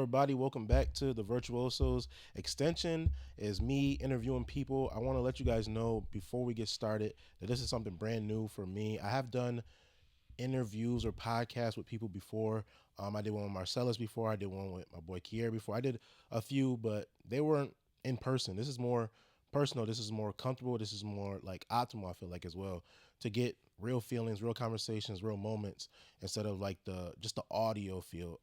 everybody? Welcome back to the Virtuosos. Extension is me interviewing people. I want to let you guys know before we get started that this is something brand new for me. I have done interviews or podcasts with people before. I did one with Marcellus before. I did one with my boy Kier before. I did a few, but they weren't in person. This is more personal. This is more comfortable. This is more like optimal, I feel like, as well, to get real feelings, real conversations, real moments instead of like the audio feel.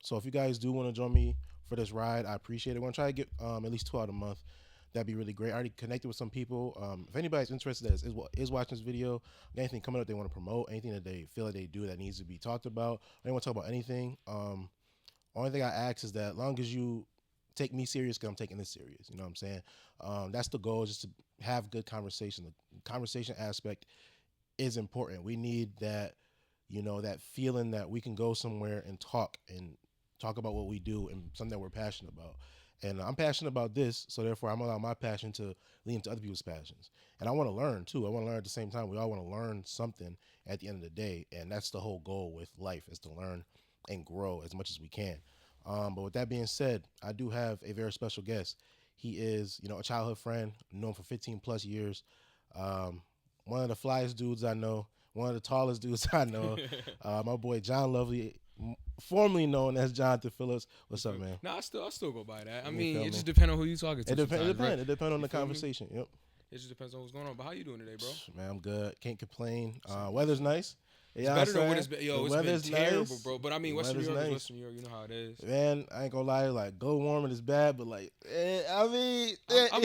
So if you guys do want to join me for this ride, I appreciate it. We're gonna try to get at least 2 out a month. That'd be really great. I already connected with some people. If anybody's interested that is watching this video, anything coming up they want to promote, anything that they feel like they do that needs to be talked about, they want to talk about anything. Only thing I ask is that as long as you take me serious, because I'm taking this serious. You know what I'm saying? That's the goal, is just to have good conversation. The conversation aspect is important. We need that, that feeling that we can go somewhere and talk about what we do and something that we're passionate about. And I'm passionate about this, so therefore I'm allowing my passion to lead into other people's passions. And I want to learn too. I want to learn at the same time. We all want to learn something at the end of the day, and that's the whole goal with life, is to learn and grow as much as we can. But with that being said, I do have a very special guest. He is, a childhood friend, known for 15 plus years. One of the flyest dudes I know, one of the tallest dudes I know. My boy Jon Lovely, formerly known as Jonathan Phillips. What's up, man? I still go by that. I You mean, feel it me? just depends on who you talking to. It depends. right? It depends on the feel me? conversation. Yep. It just depends on what's going on. But how you doing today, bro? Man, I'm good. Can't complain. Weather's nice. It's better than what it's been. Yo, the it's been terrible, nice. bro. But I mean, The Western New weather's York is nice. Western New York. You know how it is. Man, I ain't gonna lie. Like, global warming is bad, but like, I'm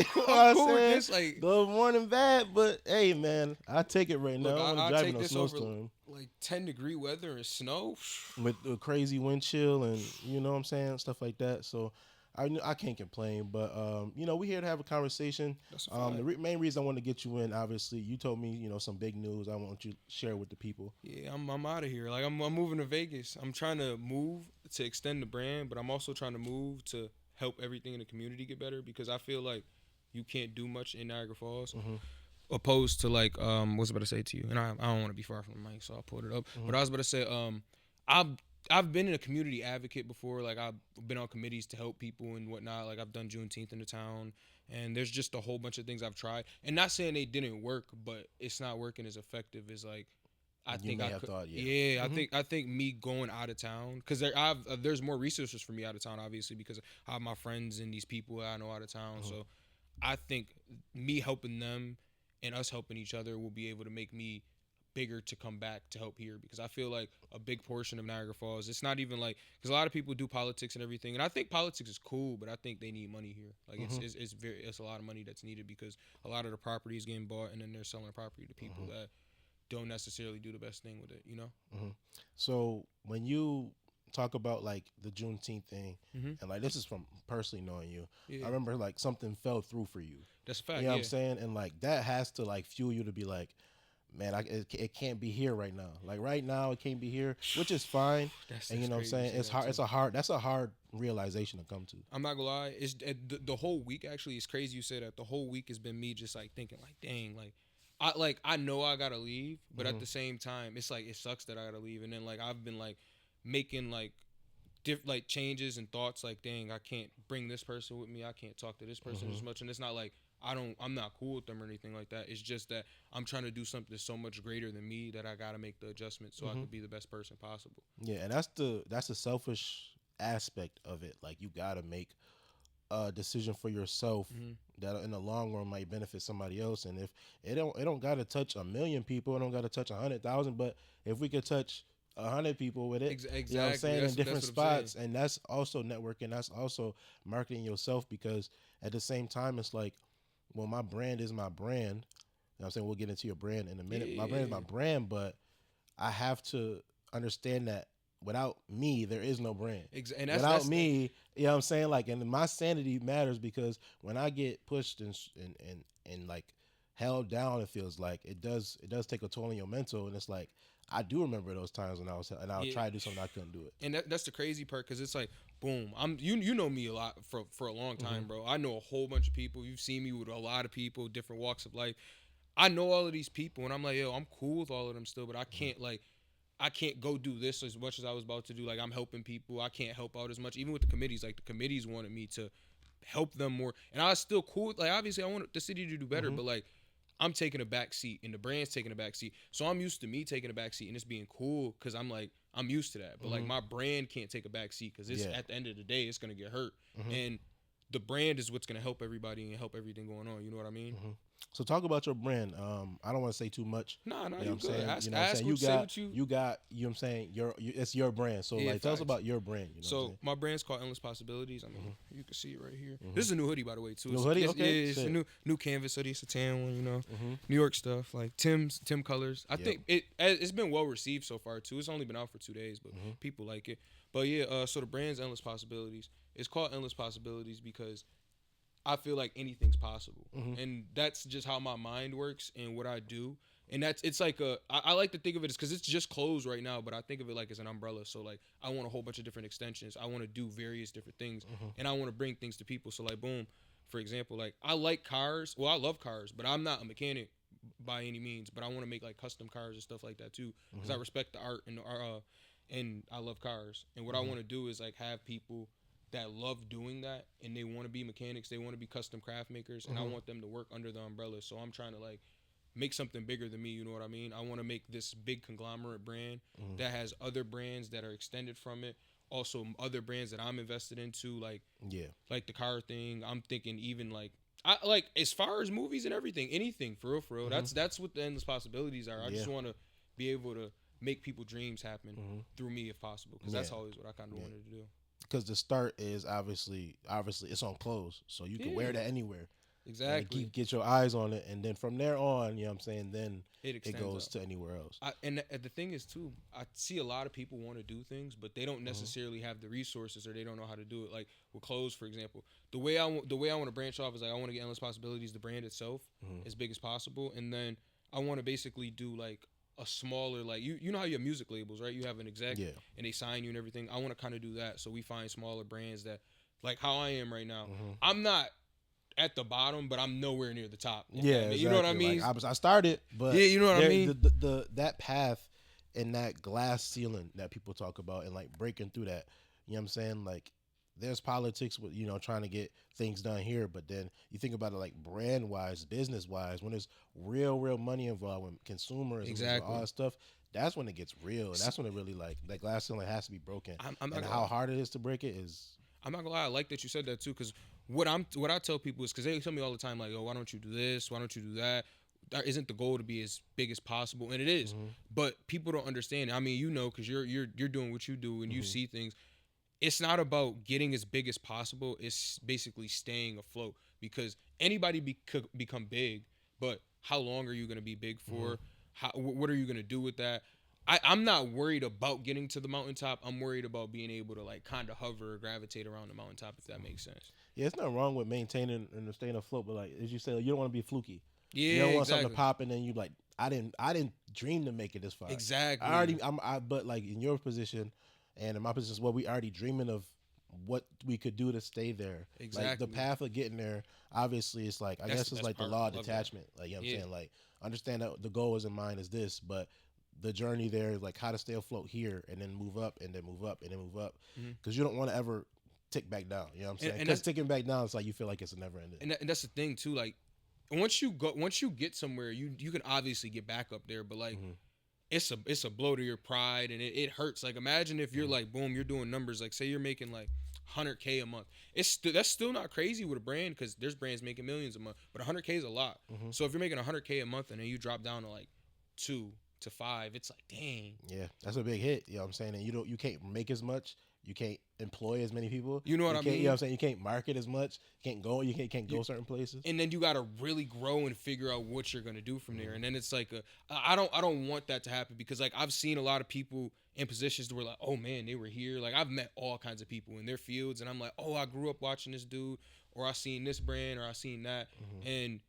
cool with this. Like, global warming bad, but hey, man, I take it right now. look, I want to I drive take in a this over snowstorm like 10-degree weather and snow. with the crazy wind chill and you know what I'm saying, stuff like that. So I can't complain, but we here to have a conversation. That's a fact. The main reason I want to get you in, obviously, you told me some big news. I want you to share with the people. Yeah, I'm out of here. Like I'm moving to Vegas. I'm trying to move to extend the brand, but I'm also trying to move to help everything in the community get better, because I feel like you can't do much in Niagara Falls. Mm-hmm. Opposed to like what's I about to say to you, and I don't want to be far from the mic, so I'll pull it up. Mm-hmm. But I was about to say I've been a community advocate before. Like I've been on committees to help people and whatnot. Like I've done Juneteenth in the town, and there's just a whole bunch of things I've tried. And not saying they didn't work, but it's not working as effective as like I think I could. Thought, yeah, Mm-hmm. I think me going out of town, because there's more resources for me out of town, obviously, because I have my friends and these people that I know out of town. Mm-hmm. So I think me helping them and us helping each other will be able to make me bigger to come back to help here, because I feel like a big portion of Niagara Falls, it's not even like, because a lot of people do politics and everything, and I think politics is cool, but I think they need money here. Like Mm-hmm. it's a lot of money that's needed, because a lot of the property is getting bought and then they're selling property to people Mm-hmm. that don't necessarily do the best thing with it, Mm-hmm. So when you talk about like the Juneteenth thing, Mm-hmm. and like this is from personally knowing you, Yeah. I remember like something fell through for you. That's a fact. You know Yeah. what I'm saying? And like that has to like fuel you to be like, man, it can't be here right now. Like right now, it can't be here, which is fine. And you know what I'm saying? It's hard. That's a hard realization to come to. I'm not gonna lie. It's the whole week, actually. It's crazy you say that. The whole week has been me just like thinking like, dang, I know I gotta leave, but Mm-hmm. at the same time, it's like it sucks that I gotta leave. And then like I've been like making like like changes and thoughts like, dang, I can't bring this person with me. I can't talk to this person Mm-hmm. as much. And it's not like I'm not cool with them or anything like that. It's just that I'm trying to do something so much greater than me that I gotta make the adjustment so I Mm-hmm. could be the best person possible. Yeah, and that's the selfish aspect of it. Like you gotta make a decision for yourself Mm-hmm. that in the long run might benefit somebody else. And if it don't gotta touch 1,000,000 people, it don't gotta touch 100,000. But if we could touch 100 people with it, Exactly. you know what I'm saying, in different That's what I'm spots, and that's also networking. That's also marketing yourself, because at the same time, it's like, well, my brand is my brand. You know what I'm saying? We'll get into your brand in a minute. My brand is my brand, but I have to understand that without me, there is no brand. And Without me, you know what I'm saying? Like, and my sanity matters, because when I get pushed and like held down, it feels like it does take a toll on your mental. And it's like, I do remember those times when I was try to do something, I couldn't do it. And that's the crazy part, because it's like, boom, you know me a lot for a long time, bro. I know a whole bunch of people. You've seen me with a lot of people, different walks of life. I know all of these people, and I'm like, yo, I'm cool with all of them still, but I can't like I can't go do this as much as I was about to do. Like I'm helping people, I can't help out as much. Even with the committees, like the committees wanted me to help them more, and I was still cool. Like obviously, I want the city to do better, Mm-hmm. but like I'm taking a back seat, and the brand's taking a back seat. So I'm used to me taking a back seat, and it's being cool because I'm like I'm used to that. But like Mm-hmm. my brand can't take a back seat because it's Yeah. at the end of the day, it's gonna get hurt, Mm-hmm. and the brand is what's gonna help everybody and help everything going on. You know what I mean? Mm-hmm. So talk about your brand. I don't want to say too much. Nah, You know you what I'm good. saying? You Ask, know what I'm ask saying? what say what you. You got, you know what I'm saying? It's your brand. So Yeah, like tell us facts. about your brand, you know what I'm So my brand's called Endless Possibilities. I mean, you can see it right here. saying? This is a new hoodie, by the way, too. New hoodie? It's, yeah, Okay. it's a Shit. new canvas hoodie. It's a tan one, you know. Mm-hmm. New York stuff, like Tim colors. I Yep. think it's been well received so far too. It's only been out for 2 days, but Mm-hmm. people like it. But yeah, so the brand's Endless Possibilities. It's called Endless Possibilities because I feel like anything's possible, Mm-hmm. and that's just how my mind works and what I do. And it's like I like to think of it as because it's just clothes right now, but I think of it like as an umbrella. So like I want a whole bunch of different extensions. I want to do various different things, Mm-hmm. and I want to bring things to people. So like boom, for example, like I like cars. Well, I love cars, but I'm not a mechanic by any means. But I want to make like custom cars and stuff like that too, because I Mm-hmm. respect the art and I love cars. And what I Mm-hmm. want to do is like have people that love doing that and they want to be mechanics, they want to be custom craft makers, and I Mm-hmm. want them to work under the umbrella. So I'm trying to like make something bigger than me, you know what I mean? I want to make this big conglomerate brand Mm-hmm. that has other brands that are extended from it, also other brands that I'm invested into, Yeah. like the car thing. I'm thinking even like I like as far as movies and everything, anything for real, for real. Mm-hmm. That's what the endless possibilities are. I Yeah. just want to be able to make people dreams happen Mm-hmm. through me if possible, because Yeah. that's always what I kind of Yeah. wanted to do. Because the start is obviously it's on clothes, so you can wear Yeah, that anywhere. And exactly. get your eyes on it, and then from there on, you know what I'm saying, then It it extends goes out. to anywhere else. And the thing is too, I see a lot of people want to do things, but they don't necessarily have the resources or they don't know how to do it. Like with clothes, for example, the way I want to branch off is like I want to get endless possibilities, the brand itself, Mm-hmm. as big as possible, and then I want to basically do like a smaller, like you know how you have music labels, right? You have an exec Yeah. and they sign you and everything. I want to kind of do that, so we find smaller brands that, like how I am right now. Mm-hmm. I'm not at the bottom, but I'm nowhere near the top. Yeah, exactly. You know what I mean? Like I started, but Yeah, you know what I mean? The that path and that glass ceiling that people talk about and like breaking through that. You know what I'm saying? Like there's politics with trying to get things done here, but then you think about it like brand wise, business wise, when there's real money involved, when consumerism, Exactly. all that stuff. That's when it gets real. And that's when it really like that glass ceiling has to be broken. I'm not And gonna how lie. hard it is to break it is. I'm not gonna lie. I like that you said that too, because what I tell people is because they tell me all the time like, oh, why don't you do this? Why don't you do that? That isn't the goal to be as big as possible, and it is. Mm-hmm. But people don't understand. I mean, you know, because you're doing what you do and you Mm-hmm. see things. It's not about getting as big as possible. It's basically staying afloat, because anybody could become big, but how long are you gonna be big for? Mm-hmm. What are you gonna do with that? I'm not worried about getting to the mountaintop. I'm worried about being able to like kind of hover or gravitate around the mountaintop, if that makes sense. Yeah, it's not wrong with maintaining and staying afloat, but like as you said, you don't want to be fluky. Yeah, You don't want something exactly. to pop and then you like, I didn't dream to make it this far. Exactly. But like in your position and in my position as well, we already dreaming of what we could do to stay there. Like Exactly. the path of getting there, obviously it's like, I That's guess the it's best like the part. law I of love that. detachment. Like, you know what I'm Yeah. saying? Like, understand that the goal is in mind is this, but the journey there is like how to stay afloat here and then move up and then move up and then move up. Mhm. Because you don't want to ever tick back down. You know what I'm saying? And Because that's- ticking back down, it's like you feel like it's a never ending. And that's the thing too. Like once you get somewhere, you can obviously get back up there, but like Mhm. it's a blow to your pride, and it hurts. Like imagine if you're Mhm. like boom, you're doing numbers. Like say you're making like 100K a month. That's still not crazy with a brand, because there's brands making millions a month, but 100K is a lot. Mhm. So if you're making 100K a month and then you drop down to like 2 to 5, it's like dang. Yeah, that's a big hit. You know what I'm saying? And you can't make as much. You can't employ as many people. You know what I can't, You mean? know what I'm saying? You can't market as much. You can't go certain places. And then you got to really grow and figure out what you're gonna do from there. Mhm. And then it's like I don't want that to happen, because like I've seen a lot of people in positions where like, oh man, they were here. Like I've met all kinds of people in their fields, and I'm like, oh, I grew up watching this dude, or I seen this brand, or I seen that, Mhm. and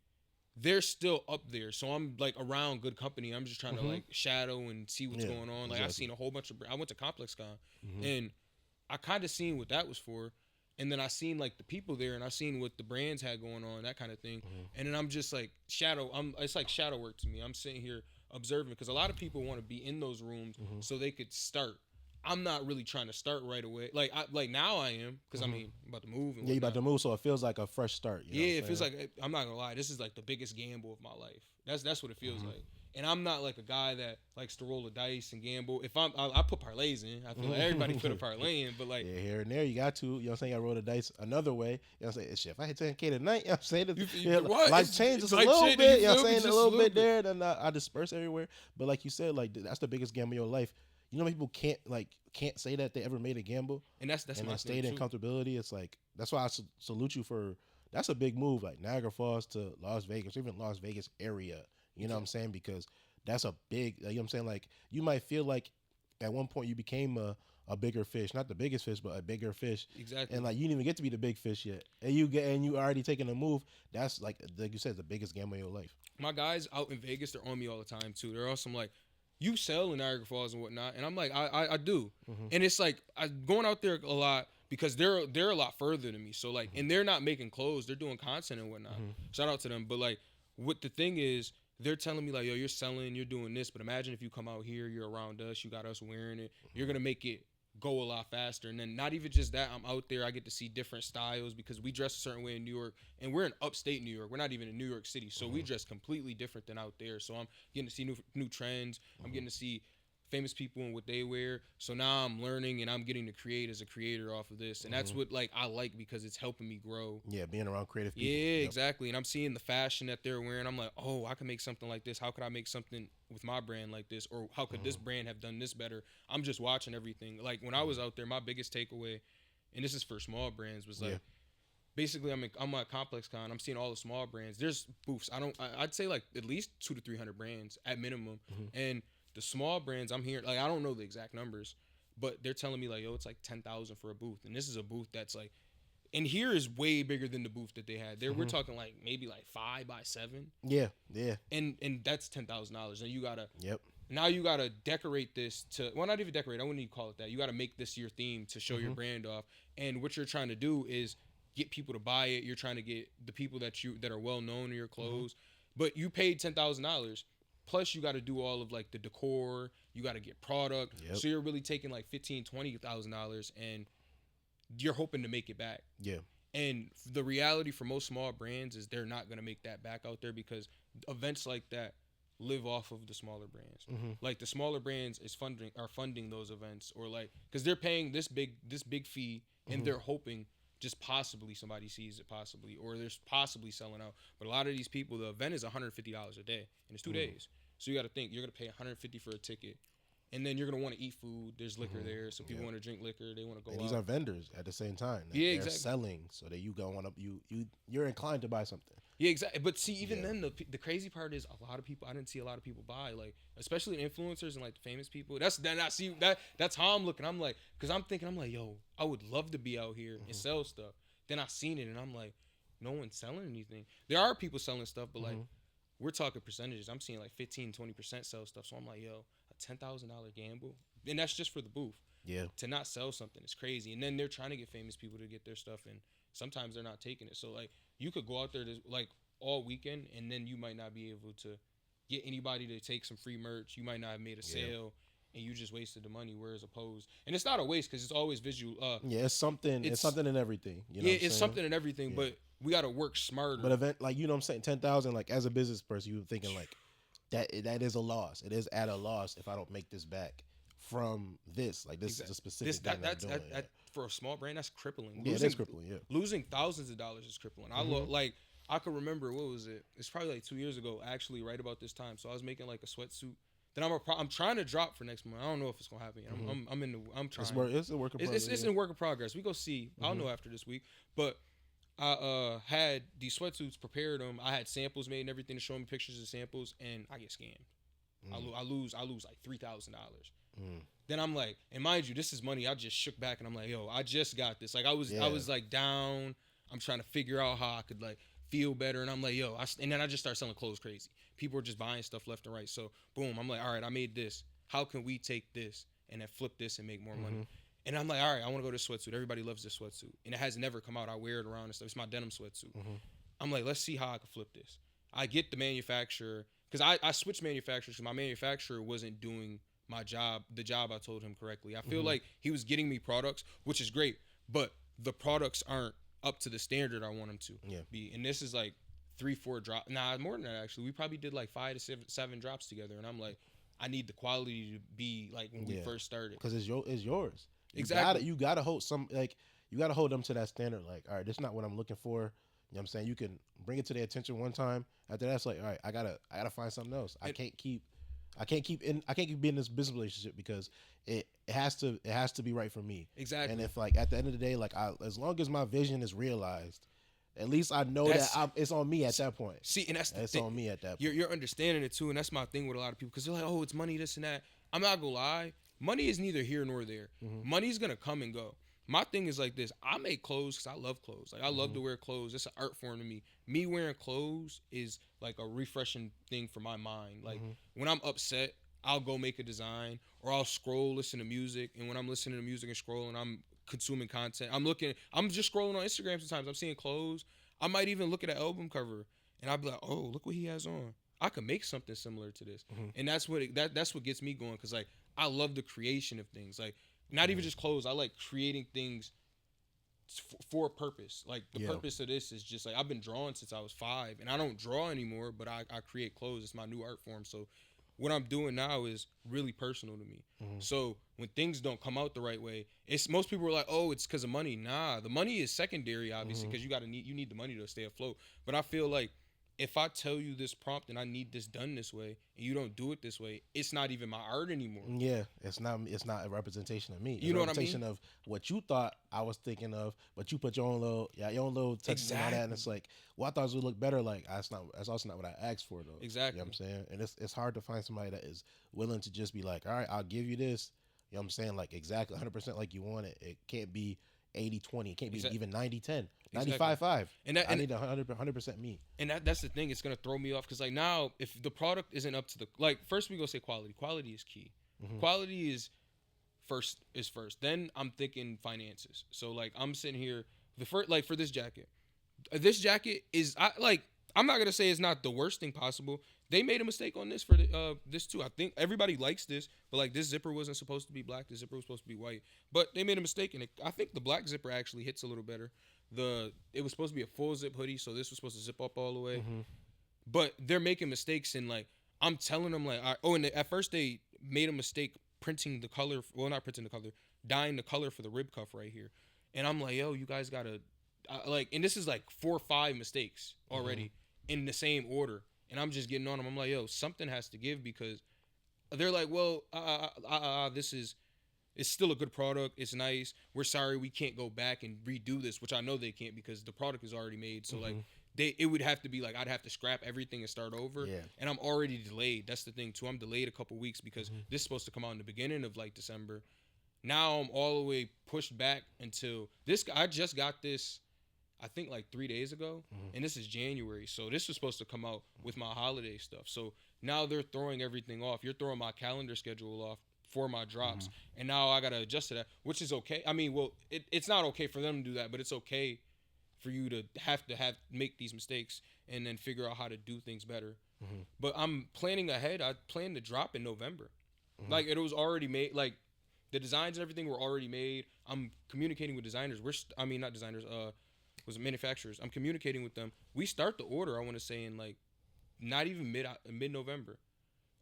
they're still up there. So I'm like around good company. I'm just trying to Mhm. like shadow and see what's Yeah, going on. Like I've exactly. seen a whole bunch of. I went to ComplexCon, Mhm. and I kind of seen what that was for. And then I seen like the people there, and I seen what the brands had going on, that kind of thing. Mhm. And then I'm just like it's like shadow work to me. I'm sitting here, observing, because a lot of people want to be in those rooms so they could start. I'm not really trying to start right away. Like now I am, because I mean I'm about to move and Yeah, you whatnot. about to move, so it feels like a fresh start. You know Yeah, what I'm it feels saying? like, I'm not gonna lie, this is like the biggest gamble of my life. That's what it feels like. And I'm not like a guy that likes to roll the dice and gamble. If I put parlays in, I feel like everybody put a parlay in, but like Yeah, here and there you got to. You know what I'm saying? I roll the dice another way. You know what I'm saying? Shit, if I hit 10K tonight, you know what I'm saying? what? Life changes a Like little shit, bit. you You know what feel I'm me? saying? A Just little bit there, then I disperse everywhere. But like you said, like that's the biggest gamble of your life. You know, people can't say that they ever made a gamble And that's and my then thing stayed in too. comfortability. It's like that's why I salute you for. That's a big move, like Niagara Falls to Las Vegas, or even Las Vegas area. You know what I'm saying? Because that's a big. You know what I'm saying? Like you might feel like at one point you became a bigger fish, not the biggest fish, but a bigger fish. Exactly. And like you didn't even get to be the big fish yet, and you already taking a move. That's like you said, the biggest gamble of your life. My guys out in Vegas, they're on me all the time too. They're also like, you sell in Niagara Falls and whatnot, and I'm like, I do, and it's like I going out there a lot because they're a lot further than me. So like, and they're not making clothes, they're doing content and whatnot. Shout out to them. But like, what the thing is, they're telling me like, yo, you're selling, you're doing this, but imagine if you come out here, you're around us, you got us wearing it, you're gonna make it go a lot faster. And then not even just that, I'm out there, I get to see different styles because we dress a certain way in New York, and we're in upstate New York, we're not even in New York City, so we dress completely different than out there. So I'm getting to see new trends, I'm getting to see famous people and what they wear. So now I'm learning and I'm getting to create as a creator off of this, and that's what like I like, because it's helping me grow. Yeah, being around creative people. Yeah, Yep. exactly. And I'm seeing the fashion that they're wearing. I'm like, oh, I can make something like this. How could I make something with my brand like this? Or how could this brand have done this better? I'm just watching everything. Like when I was out there, my biggest takeaway, and this is for small brands, was like, Yeah. basically I'm at Complex Con. I'm seeing all the small brands. There's booths. I'd say like at least 200 to 300 brands at minimum. And the small brands I'm hearing, like I don't know the exact numbers, but they're telling me like, yo, it's like 10,000 for a booth. And this is a booth that's like, and here is way bigger than the booth that they had. There we're talking like maybe like 5x7, Yeah, yeah, and that's $10,000. And yep. you gotta decorate this to, well, not even decorate, I wouldn't even call it that. You gotta make this your theme to show your brand off. And what you're trying to do is get people to buy it. You're trying to get the people that are well known in your clothes, but you paid $10,000. Plus, you got to do all of like the decor. You got to get product. Yep. So you're really taking like $15,000 $20,000, and you're hoping to make it back. Yeah. And the reality for most small brands is they're not gonna make that back out there, because events like that live off of the smaller brands. Like the smaller brands are funding those events, or like because they're paying this big fee, and they're hoping just possibly somebody sees it, possibly, or there's possibly selling out. But a lot of these people, the event is $150 a day, and it's 2 days. So you got to think you're gonna pay $150 for a ticket. And then you're gonna want to eat food. There's liquor there, so people want to drink liquor. They want to go And out. these are vendors at the same time. Yeah, They're exactly. selling, so that you go on up. You're inclined to buy something. Yeah, exactly. But see, even then, the crazy part is a lot of people. I didn't see a lot of people buy, like especially influencers and like the famous people. That's how I'm looking. I'm like, because I'm like, yo, I would love to be out here and sell stuff. Then I seen it, and I'm like, no one's selling anything. There are people selling stuff, but like we're talking percentages. I'm seeing like 15-20% sell stuff. So I'm like, yo, a $10,000 gamble, and that's just for the booth. Yeah. To not sell something is crazy. And then they're trying to get famous people to get their stuff, and sometimes they're not taking it. So like you could go out there like all weekend, and then you might not be able to get anybody to take some free merch. You might not have made a sale, and you just wasted the money. Whereas opposed, and it's not a waste because it's always visual. Yeah, it's something. It's something in everything. You know yeah, what I'm it's saying? something in everything. But we got to work smarter. But event, like, you know what I'm saying, 10,000. Like as a business person, you're thinking like that is a loss. It is at a loss if I don't make this back from this. Like this is a specific thing that's I'm doing. for a small brand, that's crippling. Yeah, it is crippling. Yeah. Losing thousands of dollars is crippling. I could remember, what was it? It's probably like 2 years ago, actually, right about this time. So I was making like a sweatsuit that I'm trying to drop for next month. I don't know if it's gonna happen. I'm trying. It's a work in progress. It's in work in progress. We go see. I'll know after this week. But I had these sweatsuits, prepared them. I had samples made and everything to show me pictures of samples, and I get scammed. I lose like $3,000. Then I'm like, and mind you, this is money I just shook back, and I'm like, yo, I just got this. Like I was like down. I'm trying to figure out how I could like feel better, and I'm like, yo, and then I just start selling clothes crazy. People are just buying stuff left and right. So boom, I'm like, all right, I made this. How can we take this and then flip this and make more money? And I'm like, all right, I want to go to this sweatsuit. Everybody loves this sweatsuit, and it has never come out. I wear it around and stuff. It's my denim sweatsuit. I'm like, let's see how I can flip this. I get the manufacturer because I switched manufacturers because my manufacturer wasn't doing my job, the job I told him correctly. I feel Mm-hmm. like he was getting me products, which is great, but the products aren't up to the standard I want them to Yeah. be. And this is like 3-4 drops. Nah, more than that actually. We probably did like 5 to 7 drops together, and I'm like, I need the quality to be like when we Yeah. first started. Because it's yours. Exactly. You gotta hold some like you gotta hold them to that standard. Like, all right, this is not what I'm looking for. You know what I'm saying? You can bring it to their attention one time. After that, it's like, all right, I gotta find something else. And I can't keep being in this business relationship because it has to be right for me. exactly. And if like at the end of the day, like as long as my vision is realized, at least I know That's it's on me at that point. see, and that's the It's thing. on me at that point. You're understanding it too, and that's my thing with a lot of people because they're like, oh, it's money, this and that. I'm not gonna lie, money is neither here nor there. Mhm. Money's gonna come and go. My thing is like this: I make clothes because I love clothes. Like I love Mhm. to wear clothes. It's an art form to me. Me wearing clothes is like a refreshing thing for my mind. Like Mhm. when I'm upset, I'll go make a design, or I'll scroll, listen to music, and when I'm listening to music and scrolling, I'm consuming content. I'm just scrolling on Instagram sometimes. I'm seeing clothes. I might even look at an album cover and I'll be like, oh, look what he has on. I could make something similar to this. Mhm. And that's what gets me going because like I love the creation of things. Like not even just clothes. I like creating things for a purpose. Like the Yeah. purpose of this is just like I've been drawing since I was 5 and I don't draw anymore, but I create clothes. It's my new art form. So what I'm doing now is really personal to me. Mhm. So when things don't come out the right way, it's most people are like, "Oh, it's because of money." Nah, the money is secondary, obviously, Mhm. because you need the money to stay afloat. But I feel like if I tell you this prompt and I need this done this way, and you don't do it this way, it's not even my art anymore. Yeah, it's not a representation of me. It's You a know what I mean? representation of what you thought I was thinking of, but you put your own little touch on that, and it's Exactly. like, well, I thought it would look better. Like that's also not what I asked for though. You know what Exactly. I'm saying? And it's hard to find somebody that is willing to just be like, all right, I'll give you this. You know what I'm saying? Like exactly 100% like you want it. It can't be 80-20. It can't be Exactly. even 90-10. Exactly. 95-5. And that I and need 100% me. that's the thing. It's gonna throw me off because like now, if the product isn't up to the like, first we go say quality. Quality is key. Mhm. Quality is first. Then I'm thinking finances. So like I'm sitting here the first like for this jacket. This jacket is I like I'm not gonna say it's not the worst thing possible. They made a mistake on this for this too. I think everybody likes this, but like this zipper wasn't supposed to be black. The zipper was supposed to be white, but they made a mistake in it. I think the black zipper actually hits a little better. It was supposed to be a full zip hoodie, so this was supposed to zip up all the way. Mhm. But they're making mistakes in like I'm telling them like at first they made a mistake printing the color. Well, not printing the color, dyeing the color for the rib cuff right here. And I'm like, yo, you guys gotta like, and this is like 4 or 5 mistakes already in the same order. And I'm just getting on them. I'm like, yo, something has to give because they're like, well, this is it's still a good product. It's nice. We're sorry we can't go back and redo this, which I know they can't because the product is already made. So like it would have to be like I'd have to scrap everything and start over. Yeah. And I'm already delayed. That's the thing too. I'm delayed a couple weeks because this is supposed to come out in the beginning of like December. Now I'm all the way pushed back until this. I just got this I think like 3 days ago, and this is January, so this was supposed to come out with my holiday stuff. So now they're throwing everything off. You're throwing my calendar schedule off for my drops, and now I gotta adjust to that, which is okay. I mean, well, it's not okay for them to do that, but it's okay for you to have make these mistakes and then figure out how to do things better. But I'm planning ahead. I plan to drop in November. Like it was already made. Like the designs and everything were already made. I'm communicating with designers. I mean not designers. Was manufacturers. I'm communicating with them. We start the order. I want to say in like not even mid November,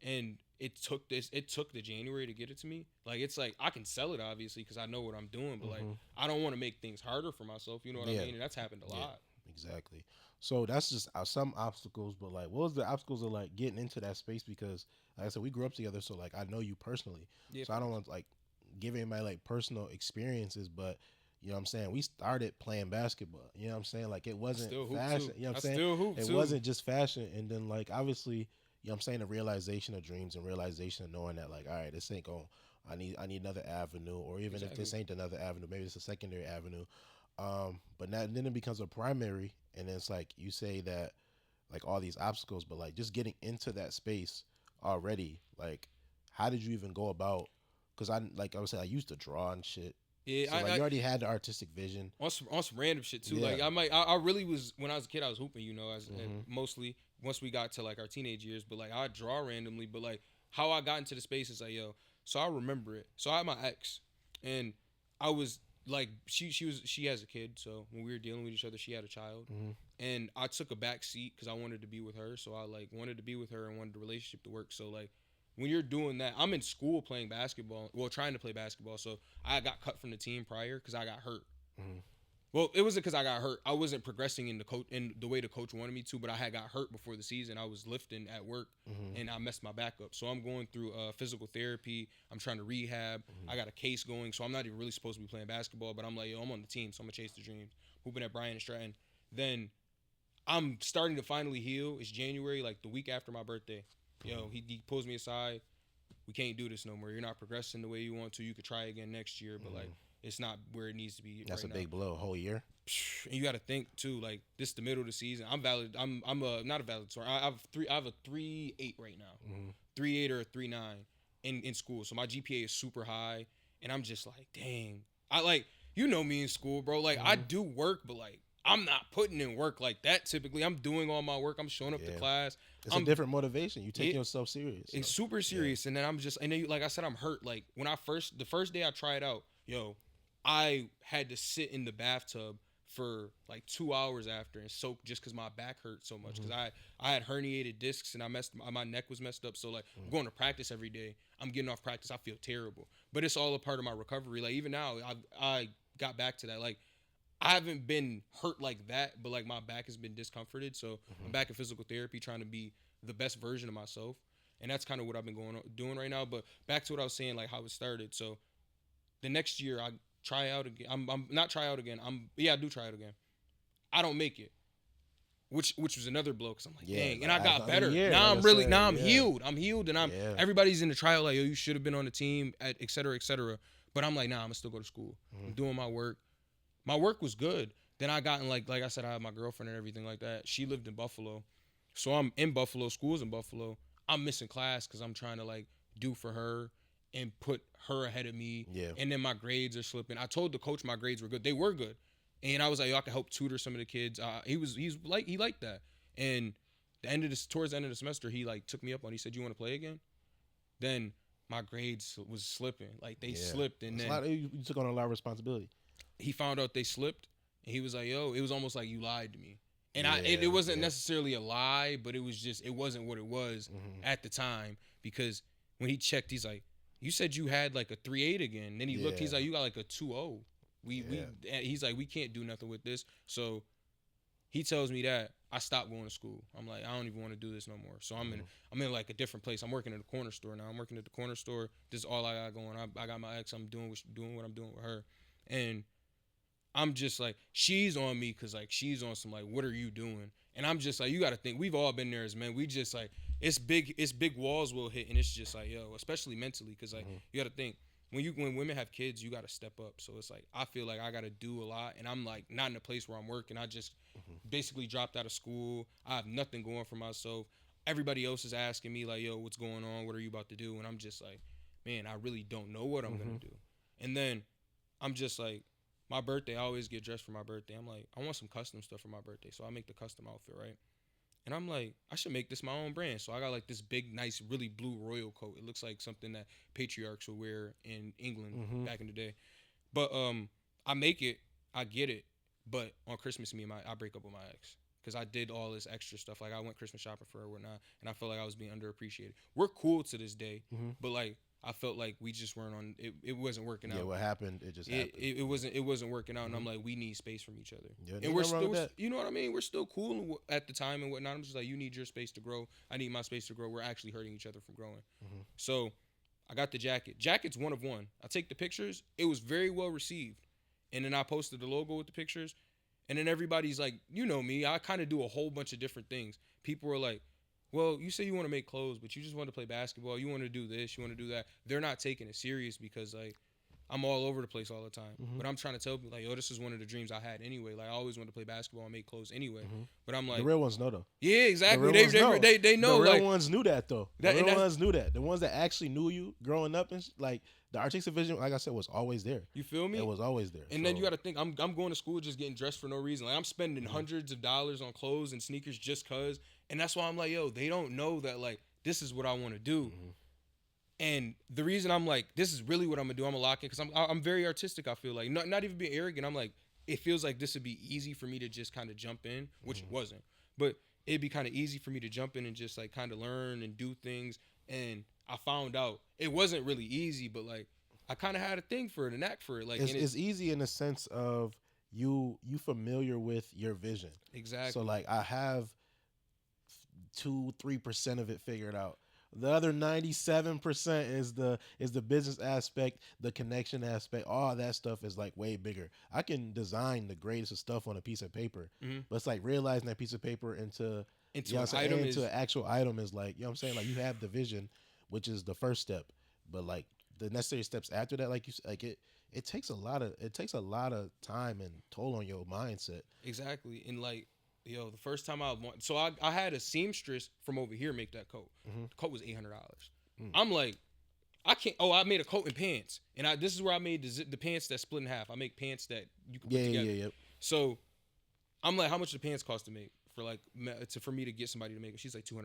and it took the January to get it to me. Like it's like I can sell it obviously because I know what I'm doing, but like I don't want to make things harder for myself. You know what I Yeah. mean? And that's happened a Yeah. lot. Exactly. So that's just some obstacles, but like, what was the obstacles of like getting into that space? Because like I said, we grew up together, so like I know you personally. Yeah. So I don't want to like give anybody like personal experiences, but you know what I'm saying? We started playing basketball. You know what I'm saying? Like it wasn't Still hoop fashion. too. You know what I I'm saying? still hoop It too. wasn't just fashion. And then like obviously, you know what I'm saying, the realization of dreams and realization of knowing that like, all right, this ain't going I need another avenue, or even if this Exactly. ain't another avenue, maybe it's a secondary avenue. But now then it becomes a primary, and it's like you say that like all these obstacles, but like just getting into that space already. Like, how did you even go about? Because I was saying I used to draw and shit, Yeah, so like you already had the artistic vision. on some random shit too. Yeah. Like I really was when I was a kid. I was hooping, you know, as Mhm. mostly. once we got to like our teenage years, but like I draw randomly, but like how I got into the space is like, yo, so I remember it. So I had my ex, and I was like, she has a kid, so when we were dealing with each other, she had a child, Mm-hmm. and I took a back seat because I wanted to be with her. So I like wanted to be with her and wanted the relationship to work. So like when you're doing that, I'm in school playing basketball, well trying to play basketball. So I got cut from the team prior because I got hurt. Mm-hmm. Well, it wasn't because I got hurt. I wasn't progressing in the way the coach wanted me to, but I had got hurt before the season. I was lifting at work, Mm-hmm. and I messed my back up. So I'm going through physical therapy. I'm trying to rehab. Mm-hmm. I got a case going, so I'm not even really supposed to be playing basketball. But I'm like, yo, I'm on the team, so I'm gonna chase the dreams. Hooping at Bryan and Stratton. Then I'm starting to finally heal. It's January, like the week after my birthday. Yo, he pulls me aside. We can't do this no more. You're not progressing the way you want to. You could try again next year, but like it's not where it needs to be. That's right a now. big blow. A whole year. And you got to think too, like this is the middle of the season. I'm valid. I'm a not a valedictorian. I have a 3.8 right now, Mm-hmm. 3.8 or a 3.9 in school. So my GPA is super high, and I'm just like, dang. I like you know me in school, bro. Like I do work, but like I'm not putting in work like that. Typically, I'm doing all my work. I'm showing up to Yeah. class. It's a different motivation. You take yourself serious. It's super serious, and then I'm just, and then like I said, I'm hurt. Like when the first day I tried out, yo, I had to sit in the bathtub for like 2 hours after and soak just because my back hurt so much because I had herniated discs and my neck was messed up. So like I'm going to practice every day. I'm getting off practice. I feel terrible, but it's all a part of my recovery. Like even now, I got back to that. Like I haven't been hurt like that, but like my back has been discomforted. So I'm back in physical therapy, trying to be the best version of myself, and that's kind of what I've been doing right now. But back to what I was saying, like how it started. So the next year I try out again. I'm not try out again. I do try out again. I don't make it, which was another blow because I'm like, dang, and I got better. Now I'm really now I'm healed. I'm healed, and everybody's in the tryout like, yo, you should have been on the team, et cetera, et cetera. But I'm like, nah, I'm gonna still go to school. I'm doing my work. My work was good. Then I got in like I said, I had my girlfriend and everything like that. She lived in Buffalo, so I'm in Buffalo. School's in Buffalo. I'm missing class because I'm trying to like do for her and put her ahead of me. Yeah. And then my grades are slipping. I told the coach my grades were good. They were good, and I was like, yo, I can help tutor some of the kids. He liked that. And towards the end of the semester, he like took me up on. He said, you want to play again? Then my grades was slipping. Like they slipped, and then you took on a lot of responsibility. he found out they slipped, and he was like, yo, it was almost like you lied to me. And it wasn't necessarily a lie, but it was just, it wasn't what it was at the time, because when he checked, he's like, you said you had like a 3.8 again. Then he looked, he's like, you got like a 2.0. He's like, we can't do nothing with this. So he tells me that. I stopped going to school. I'm like, I don't even want to do this no more. So I'm in like a different place. I'm working at a corner store now. I'm working at the corner store. This is all I got going. I got my ex. I'm doing what I'm doing with her. And I'm just like, she's on me because like she's on some like, what are you doing? And I'm just like, you got to think, we've all been there as men. We just like, it's big walls will hit, and it's just like, yo, especially mentally, because like you got to think, when women have kids, you got to step up. So it's like, I feel like I got to do a lot, and I'm like not in a place where I'm working. I just basically dropped out of school. I have nothing going for myself. Everybody else is asking me like, yo, what's going on? What are you about to do? And I'm just like, man, I really don't know what I'm going to do. And then I'm just like, my birthday, I always get dressed for my birthday. I'm like, I want some custom stuff for my birthday. So I make the custom outfit, right? And I'm like, I should make this my own brand. So I got like this big, nice, really blue royal coat. It looks like something that patriarchs would wear in England back in the day. But I make it, I get it. But on Christmas, I break up with my ex. Because I did all this extra stuff. Like I went Christmas shopping for her and whatnot. And I felt like I was being underappreciated. We're cool to this day. But like, I felt like we just weren't on. It wasn't working out. Yeah, what happened? It just happened. It wasn't working out, and I'm like, we need space from each other. Yeah, and we're still, you know what I mean? We're still cool at the time and whatnot. I'm just like, you need your space to grow. I need my space to grow. We're actually hurting each other from growing. So, I got the jacket. Jacket's one of one. I take the pictures. It was very well received, and then I posted the logo with the pictures, and then everybody's like, you know me, I kind of do a whole bunch of different things. People were like, well, you say you want to make clothes, but you just want to play basketball. You want to do this. You want to do that. They're not taking it serious because, like, I'm all over the place all the time. But I'm trying to tell people, like, yo, this is one of the dreams I had anyway. Like, I always wanted to play basketball and make clothes anyway. But I'm like, the real ones know, though. Yeah, exactly. They know. The real like, ones knew that, though. The real ones knew that. The ones that actually knew you growing up, and like, the artistic vision, like I said, was always there. You feel me? It was always there. And then you got to think, I'm going to school just getting dressed for no reason. Like, I'm spending hundreds of dollars on clothes and sneakers just because. And that's why I'm like, yo, they don't know that like this is what I want to do. Mm-hmm. And the reason I'm like, this is really what I'm gonna do. I'm gonna lock in because I'm very artistic. I feel like not even being arrogant. I'm like, it feels like this would be easy for me to just kind of jump in, which it wasn't. But it'd be kind of easy for me to jump in and just like kind of learn and do things. And I found out it wasn't really easy, but like I kind of had a thing for it, a knack for it. Like It's easy in the sense of you familiar with your vision. exactly. So like I have 2-3% of it figured out. The other 97% is the business aspect, the connection aspect. All that stuff is like way bigger. I can design the greatest of stuff on a piece of paper, but it's like realizing that piece of paper into Into you know an what I'm saying, item into is an actual item is like, you know what I'm saying? Like you have the vision, which is the first step, but like the necessary steps after that, like it takes a lot of time and toll on your mindset. exactly. And like, yo, the first time I had a seamstress from over here make that coat. Mm-hmm. The coat was $800. Mm. I'm like, I can't. Oh, I made a coat and pants, and this is where I made the pants that split in half. I make pants that you can put together. Yeah. So I'm like, how much do the pants cost to make for like for me to get somebody to make it? She's like $200. I'm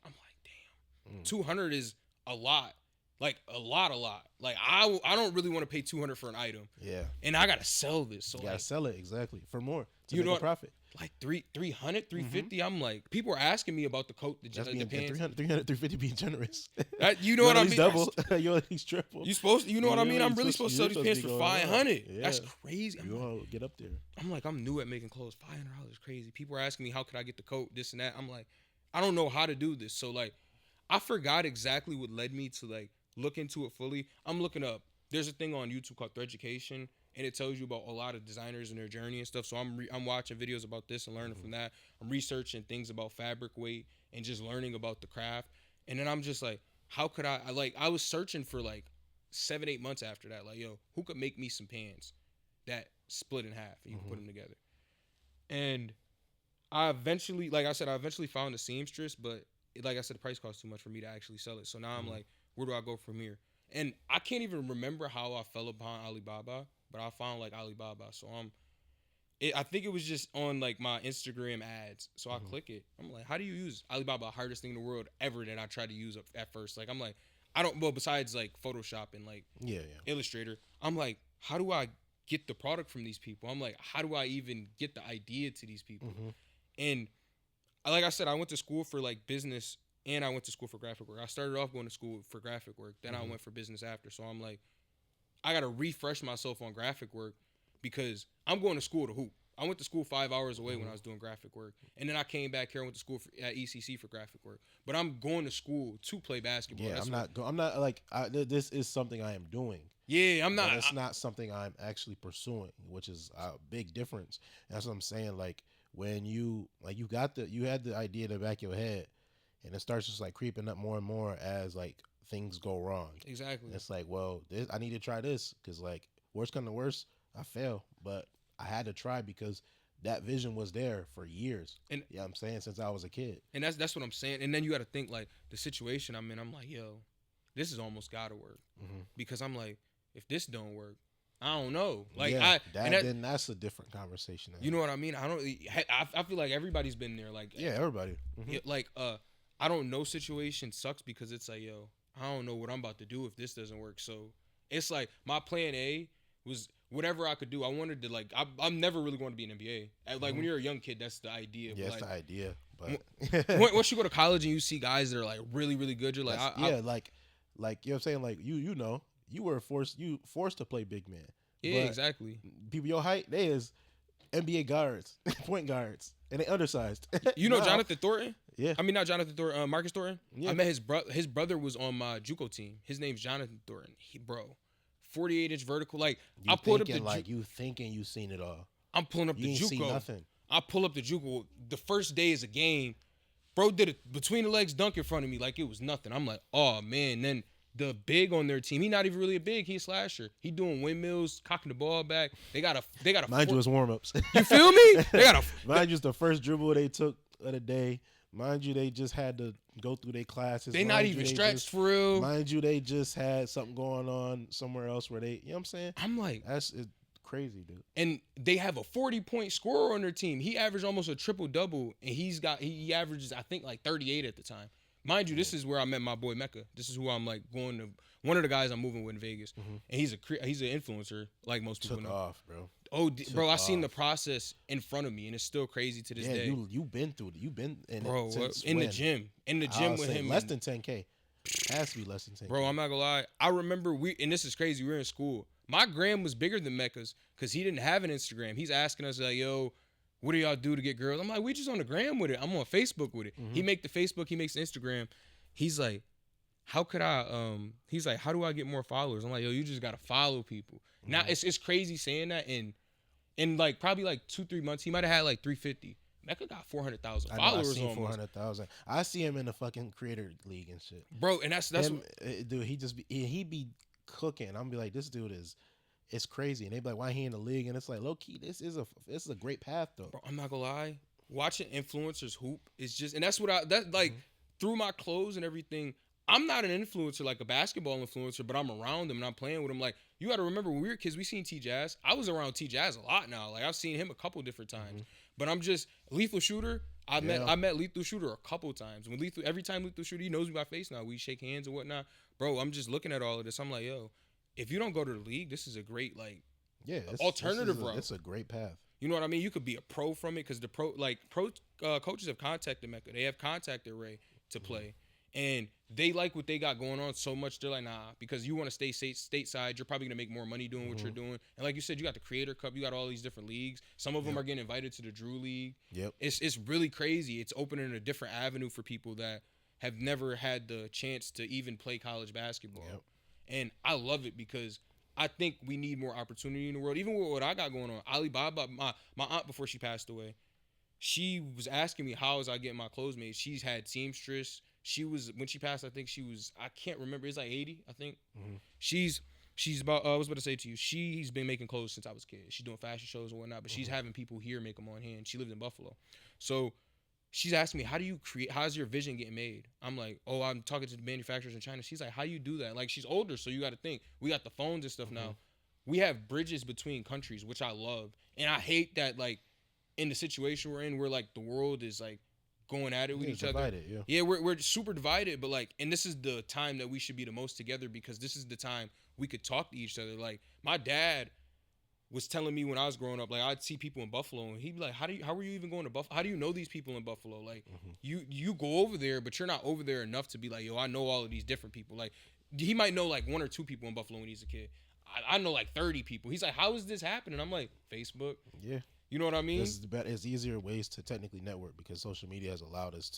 like, damn, 200 is a lot. Like a lot. Like I don't really want to pay 200 for an item. Yeah. And I gotta sell this. So You gotta like, sell it exactly for more to you make know a what? profit. Like 300, 350. I'm like, people are asking me about the coat, the That's the being pants. 350 being generous. You know what I at mean? least double. You at least triple. You supposed, you know what I mean? I'm really you're supposed to sell these pants be for going up. 500. Yeah. That's crazy. You gonna get up there. I'm like, I'm new at making clothes. $500 is crazy. People are asking me how could I get the coat, this and that. I'm like, I don't know how to do this. So like, I forgot exactly what led me to like look into it fully. I'm looking up. There's a thing on YouTube called Threaducation, and it tells you about a lot of designers and their journey and stuff. So I'm watching videos about this and learning from that. I'm researching things about fabric weight and just learning about the craft. And then I'm just like, how could I was searching for like 7-8 months after that. Like, yo, who could make me some pants that split in half and you can put them together? And I eventually, like I said, found a seamstress, but like I said, the price cost too much for me to actually sell it. So now I'm like, where do I go from here? And I can't even remember how I fell upon Alibaba, but I found like Alibaba. So I think it was just on like my Instagram ads. So I click it. I'm like, how do you use Alibaba? Hardest thing in the world ever that I tried to use at first. Like I'm like, I don't. Well, besides like Photoshop and like Illustrator, I'm like, how do I get the product from these people? I'm like, how do I even get the idea to these people? And like I said, I went to school for like business and I went to school for graphic work. I started off going to school for graphic work. Then I went for business after. So I'm like, I got to refresh myself on graphic work because I'm going to school to hoop. I went to school 5 hours away when I was doing graphic work. And then I came back here and went to school at ECC for graphic work. But I'm going to school to play basketball. Yeah, I'm not like, this is something I am doing. Yeah, I'm not. It's not something I'm actually pursuing, which is a big difference. And that's what I'm saying. Like when you had the idea in the back of your head, and it starts just like creeping up more and more as like things go wrong. Exactly. And it's like, well, I need to try this because like worst come to worst, I fail, but I had to try because that vision was there for years. And yeah, I'm saying since I was a kid. And that's what I'm saying. And then you got to think like the situation I'm in. I'm like, yo, this is almost gotta work because I'm like, if this don't work, I don't know. Like then that's a different conversation. You know what I mean? I feel like everybody's been there. Like everybody. Like I don't know situation sucks because it's like, yo, I don't know what I'm about to do if this doesn't work. So it's like my plan A was whatever I could do. I wanted to like I'm never really going to be an NBA. Like when you're a young kid, that's the idea. Yeah, that's the idea. But once you go to college and you see guys that are like really really good, you're like like you know what I'm saying, like you know you were forced to play big man. Yeah, exactly. People your height, they is NBA guards, point guards, and they undersized. You know Jonathan Thornton? Yeah. I mean not Jonathan Thornton, Marcus Thornton. Yeah. I met his brother. His brother was on my JUCO team. His name's Jonathan Thornton. 48-inch vertical. Like I pulled up the you thinking you seen it all. I'm pulling up you the ain't JUCO. See nothing. I pull up the JUCO. The first day is a game. Bro did it between the legs dunk in front of me like it was nothing. I'm like, oh man. Then the big on their team, he not even really a big. He a slasher. He doing windmills, cocking the ball back. They got a. Mind you, it's warm ups. You feel me? They got a. Mind you, it's the first dribble they took of the day. Mind you, they just had to go through their classes. They not even stretched for real. Mind you, they just had something going on somewhere else where they, you know what I'm saying? I'm like, that's crazy, dude. And they have a 40-point scorer on their team. He averaged almost a triple double, and he averages I think like 38 at the time. Mind you, this is where I met my boy Mecca. This is who I'm like going to. One of the guys I'm moving with in Vegas, and he's an influencer like most people Took know. off, bro. Oh, Took bro, I seen the off. process in front of me, and it's still crazy to this Yeah, day. you been through it. You been in Bro, it since in when? the gym, I'll with say him, less than 10K. Has to be less than 10K. bro. I'm not gonna lie. I remember and this is crazy. We were in school. My gram was bigger than Mecca's because he didn't have an Instagram. He's asking us like, "Yo, what do y'all do to get girls?" I'm like, "We just on the gram with it. I'm on Facebook with it." He make the Facebook. He makes the Instagram. He's like, "How could I?" He's like, "How do I get more followers?" I'm like, "Yo, you just gotta follow people." Now it's crazy saying that in like probably like 2-3 months he might have had like 350. Mecca got 400,000 I know, followers I seen almost. 400,000. I see him in the fucking creator league and shit. Bro, and that's Him, dude. He be cooking. I'm be like, this dude is, it's crazy. And they be like, why he in the league? And it's like, low key, this is a great path though. Bro, I'm not gonna lie. Watching influencers hoop is just, and that's what through my clothes and everything. I'm not an influencer like a basketball influencer, but I'm around them and I'm playing with them. Like, you got to remember when we were kids, we seen T Jazz. I was around T Jazz a lot now. Like, I've seen him a couple different times. But I'm just Lethal Shooter. I met Lethal Shooter a couple times. Every time Lethal Shooter, he knows me by face now. We shake hands and whatnot. Bro, I'm just looking at all of this. I'm like, yo, if you don't go to the league, this is a great alternative route. It's a great path. You know what I mean? You could be a pro from it because the pro coaches have contacted Mecca. They have contacted Ray to play, and they like what they got going on so much. They're like, nah, because you want to stay stateside. You're probably gonna make more money doing what you're doing. And like you said, you got the Creator Cup. You got all these different leagues. Some of them are getting invited to the Drew League. Yep. It's really crazy. It's opening a different avenue for people that have never had the chance to even play college basketball. Yep. And I love it because I think we need more opportunity in the world. Even with what I got going on, Alibaba, my aunt before she passed away, she was asking me how was I getting my clothes made. She's had seamstress. She was, when she passed, I think she was, I can't remember. It's like 80, I think. She's about. I was about to say to you, she's been making clothes since I was a kid. She's doing fashion shows and whatnot, but she's having people here make them on hand. She lived in Buffalo, so she's asking me, how do you create? How's your vision getting made? I'm like, oh, I'm talking to the manufacturers in China. She's like, how you do that? Like, she's older, so you got to think. We got the phones and stuff now. We have bridges between countries, which I love, and I hate that like in the situation we're in, where like the world is like going at it with each other. Yeah, we're super divided, but like, and this is the time that we should be the most together because this is the time we could talk to each other. Like, my dad was telling me when I was growing up, like, I'd see people in Buffalo and he'd be like, how were you even going to Buffalo? How do you know these people in Buffalo? Like, you go over there, but you're not over there enough to be like, yo, I know all of these different people. Like, he might know like 1 or 2 people in Buffalo when he's a kid. I know like 30 people. He's like, how is this happening? I'm like, Facebook. Yeah. You know what I mean? It's easier ways to technically network because social media has allowed us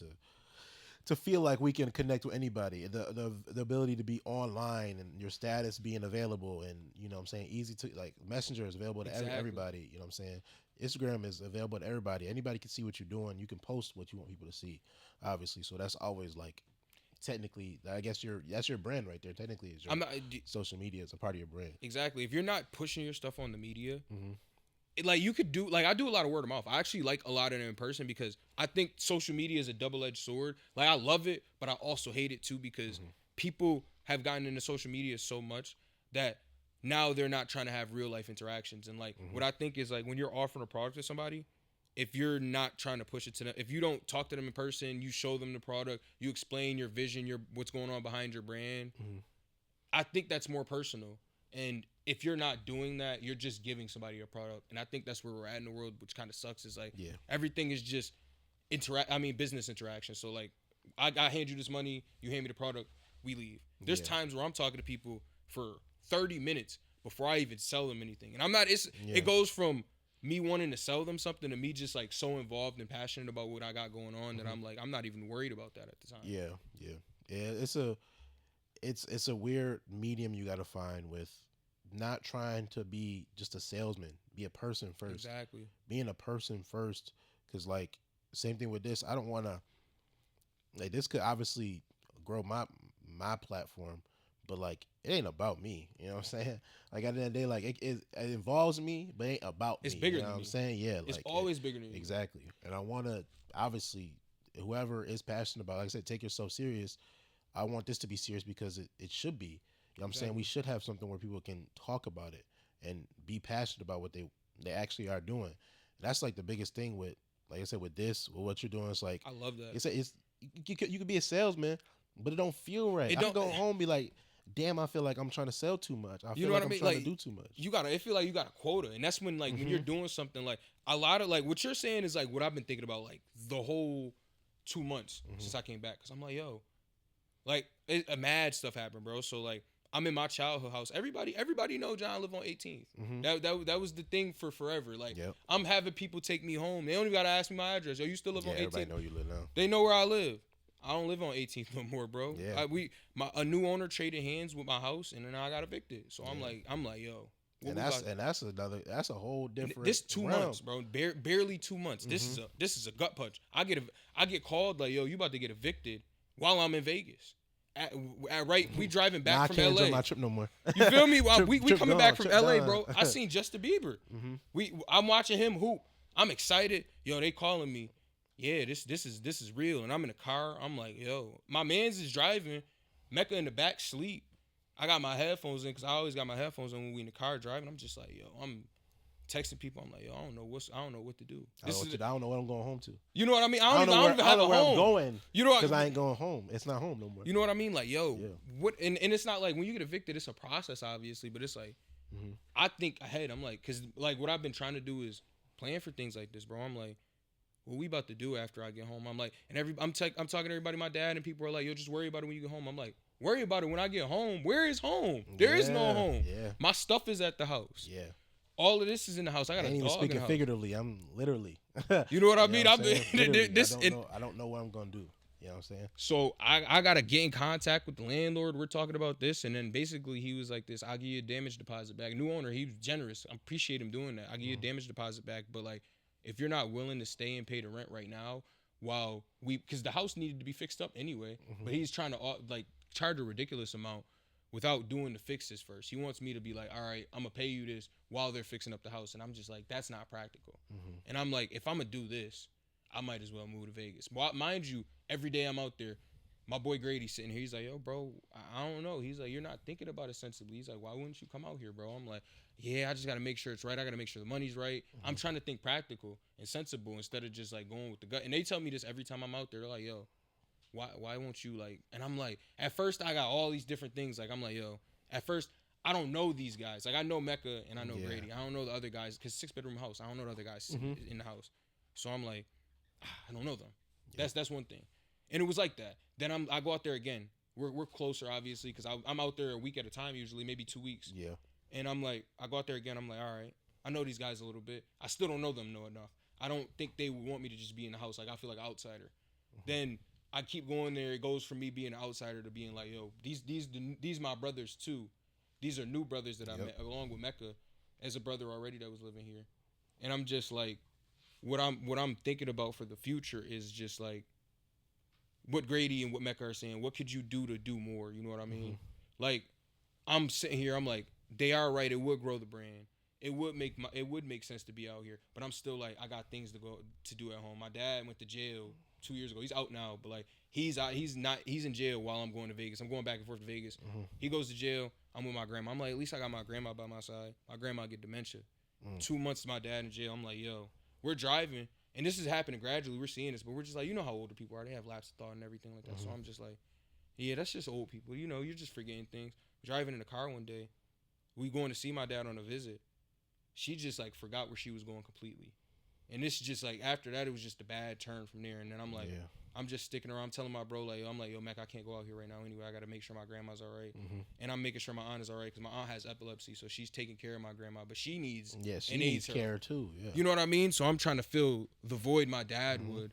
to feel like we can connect with anybody. The ability to be online and your status being available, and you know what I'm saying, easy to, like, Messenger is available to everybody. You know what I'm saying? Instagram is available to everybody. Anybody can see what you're doing. You can post what you want people to see, obviously. So that's always like, technically, I guess that's your brand right there. Technically, is your social media is a part of your brand. Exactly. If you're not pushing your stuff on the media, like, you could do, like, I do a lot of word of mouth. I actually like a lot of it in person because I think social media is a double-edged sword. Like, I love it, but I also hate it too because people have gotten into social media so much that now they're not trying to have real life interactions. And like, what I think is, like, when you're offering a product to somebody, if you're not trying to push it to them, if you don't talk to them in person, you show them the product, you explain your vision, what's going on behind your brand, I think that's more personal. And if you're not doing that, you're just giving somebody a product. And I think that's where we're at in the world, which kind of sucks. Is like, everything is just business interaction. So like, I hand you this money, you hand me the product, we leave. There's times where I'm talking to people for 30 minutes before I even sell them anything. And I'm not, it goes from me wanting to sell them something to me just like so involved and passionate about what I got going on that I'm like, I'm not even worried about that at the time. Yeah. It's a weird medium you got to find with not trying to be just a salesman. Be a person first. Exactly. Being a person first, because like, same thing with this. I don't want to, like, this could obviously grow my platform, but like, it ain't about me. You know what I'm saying? Like, at the end of the day, like, it involves me, but it ain't about it's me. Bigger you know than what me. I'm saying? Yeah. It's like, always bigger than you. Exactly. And I want to, obviously, whoever is passionate about, like I said, take yourself serious. I want this to be serious because it should be. You know what I'm saying? We should have something where people can talk about it and be passionate about what they actually are doing. That's like the biggest thing with, like I said, with this, with what you're doing. It's like, I love that. it's you could be a salesman, but it don't feel right. It I can don't. go home and be like, damn, I feel like I'm trying to sell too much. I You feel know like what I I'm mean? trying Like to do too much. you gotta. It feel like you got a quota, and that's when like when you're doing something like a lot of like what you're saying is like what I've been thinking about like the whole 2 months since I came back. Cause I'm like, yo, like a mad stuff happened, bro. So like I'm in my childhood house. Everybody know John live on 18th. That was the thing for forever. Like Yep. I'm having people take me home. They don't even gotta ask me my address. Yo, you still live Yeah, on everybody 18th? know you live now. They know where I live. I don't live on 18th no more, bro. Yeah. A new owner traded hands with my house, and then I got evicted. So I'm like, yo. And that's a whole different. This 2 realm. months, bro. Barely 2 months. This is a gut punch. I get called like, yo, you about to get evicted while I'm in Vegas. We driving back from I can't LA. enjoy my trip no more. You feel me? We Trip coming gone, back from trip LA, done. bro. I seen Justin Bieber. I'm watching him hoop. I'm excited. Yo, they calling me. Yeah, this is real. And I'm in the car. I'm like, yo, my man's is driving. Mecca in the back sleep. I got my headphones in because I always got my headphones on when we in the car driving. I'm just like, yo, I'm texting people. I'm like, yo, I don't know what to do. I don't know what I'm going home to. You know what I mean? I don't even I have don't a know where home. I'm going. You know what? Because I ain't going home. It's not home no more. You know what I mean? Like, yo, Yeah. what? And it's not like when you get evicted, it's a process, obviously, but it's like, I think ahead. I'm like, because like what I've been trying to do is plan for things like this, bro. I'm like, what we about to do after I get home? I'm like, and I'm talking to everybody, my dad, and people are like, yo, just worry about it when you get home. I'm like, worry about it when I get home. Where is home? There is no home. Yeah. My stuff is at the house. Yeah. All of this is in the house. I got I ain't a even dog in speaking the house. figuratively. I'm literally. You know what I You mean? know what I've I'm saying? been Literally, this. I don't know what I'm gonna do. You know what I'm saying? So I gotta get in contact with the landlord. We're talking about this, and then basically he was like, "This, I'll give you a damage deposit back." New owner, he was generous. I appreciate him doing that. I'll give you a damage deposit back, but like, if you're not willing to stay and pay the rent right now, because the house needed to be fixed up anyway, but he's trying to like charge a ridiculous amount without doing the fixes first. He wants me to be like, all right, I'm gonna pay you this while they're fixing up the house, and I'm just like, that's not practical. And I'm like, if I'm gonna do this, I might as well move to Vegas. Mind you, every day I'm out there, my boy Grady's sitting here. He's like, yo, bro, I don't know. He's like, you're not thinking about it sensibly. He's like, why wouldn't you come out here, bro? I'm like, yeah, I just got to make sure it's right. I got to make sure the money's right. I'm trying to think practical and sensible instead of just like going with the gut. And they tell me this every time I'm out there. They're like, yo, why won't you like? And I'm like, at first I got all these different things. Like, I'm like, yo, at first I don't know these guys. Like, I know Mecca and I know Grady. I don't know the other guys because 6-bedroom house. I don't know the other guys in the house. So I'm like, I don't know them. That's one thing. And it was like that. Then I go out there again. We're closer, obviously, because I'm out there a week at a time, usually, maybe 2 weeks. Yeah. And I'm like, I go out there again. I'm like, all right, I know these guys a little bit. I still don't know them enough. I don't think they would want me to just be in the house. Like, I feel like an outsider. Then I keep going there. It goes from me being an outsider to being like, yo, these my brothers too. These are new brothers that I met along with Mecca as a brother already that was living here. And I'm just like, what I'm thinking about for the future is just like what Grady and what Mecca are saying. What could you do to do more? You know what I mean? Like, I'm sitting here. I'm like, they are right. It would grow the brand. It would make sense to be out here. But I'm still like, I got things to do at home. My dad went to jail 2 years ago. He's out now, but like he's in jail while I'm going to Vegas. I'm going back and forth to Vegas. He goes to jail. I'm with my grandma. I'm like, at least I got my grandma by my side. My grandma get dementia. 2 months my dad in jail. I'm like, yo, we're driving. And this is happening gradually. We're seeing this, but we're just like, you know how older people are. They have lapse of thought and everything like that. So I'm just like, yeah, that's just old people. You know, you're just forgetting things. Driving in the car one day, we going to see my dad on a visit. She just like forgot where she was going completely. And it's just like, after that, it was just a bad turn from there. And then I'm like, I'm just sticking around. I'm telling my bro, like, I'm like, yo, Mac, I can't go out here right now anyway. I got to make sure my grandma's all right. And I'm making sure my aunt is all right because my aunt has epilepsy. So she's taking care of my grandma, but she needs she needs care too. Yeah. You know what I mean? So I'm trying to fill the void my dad would,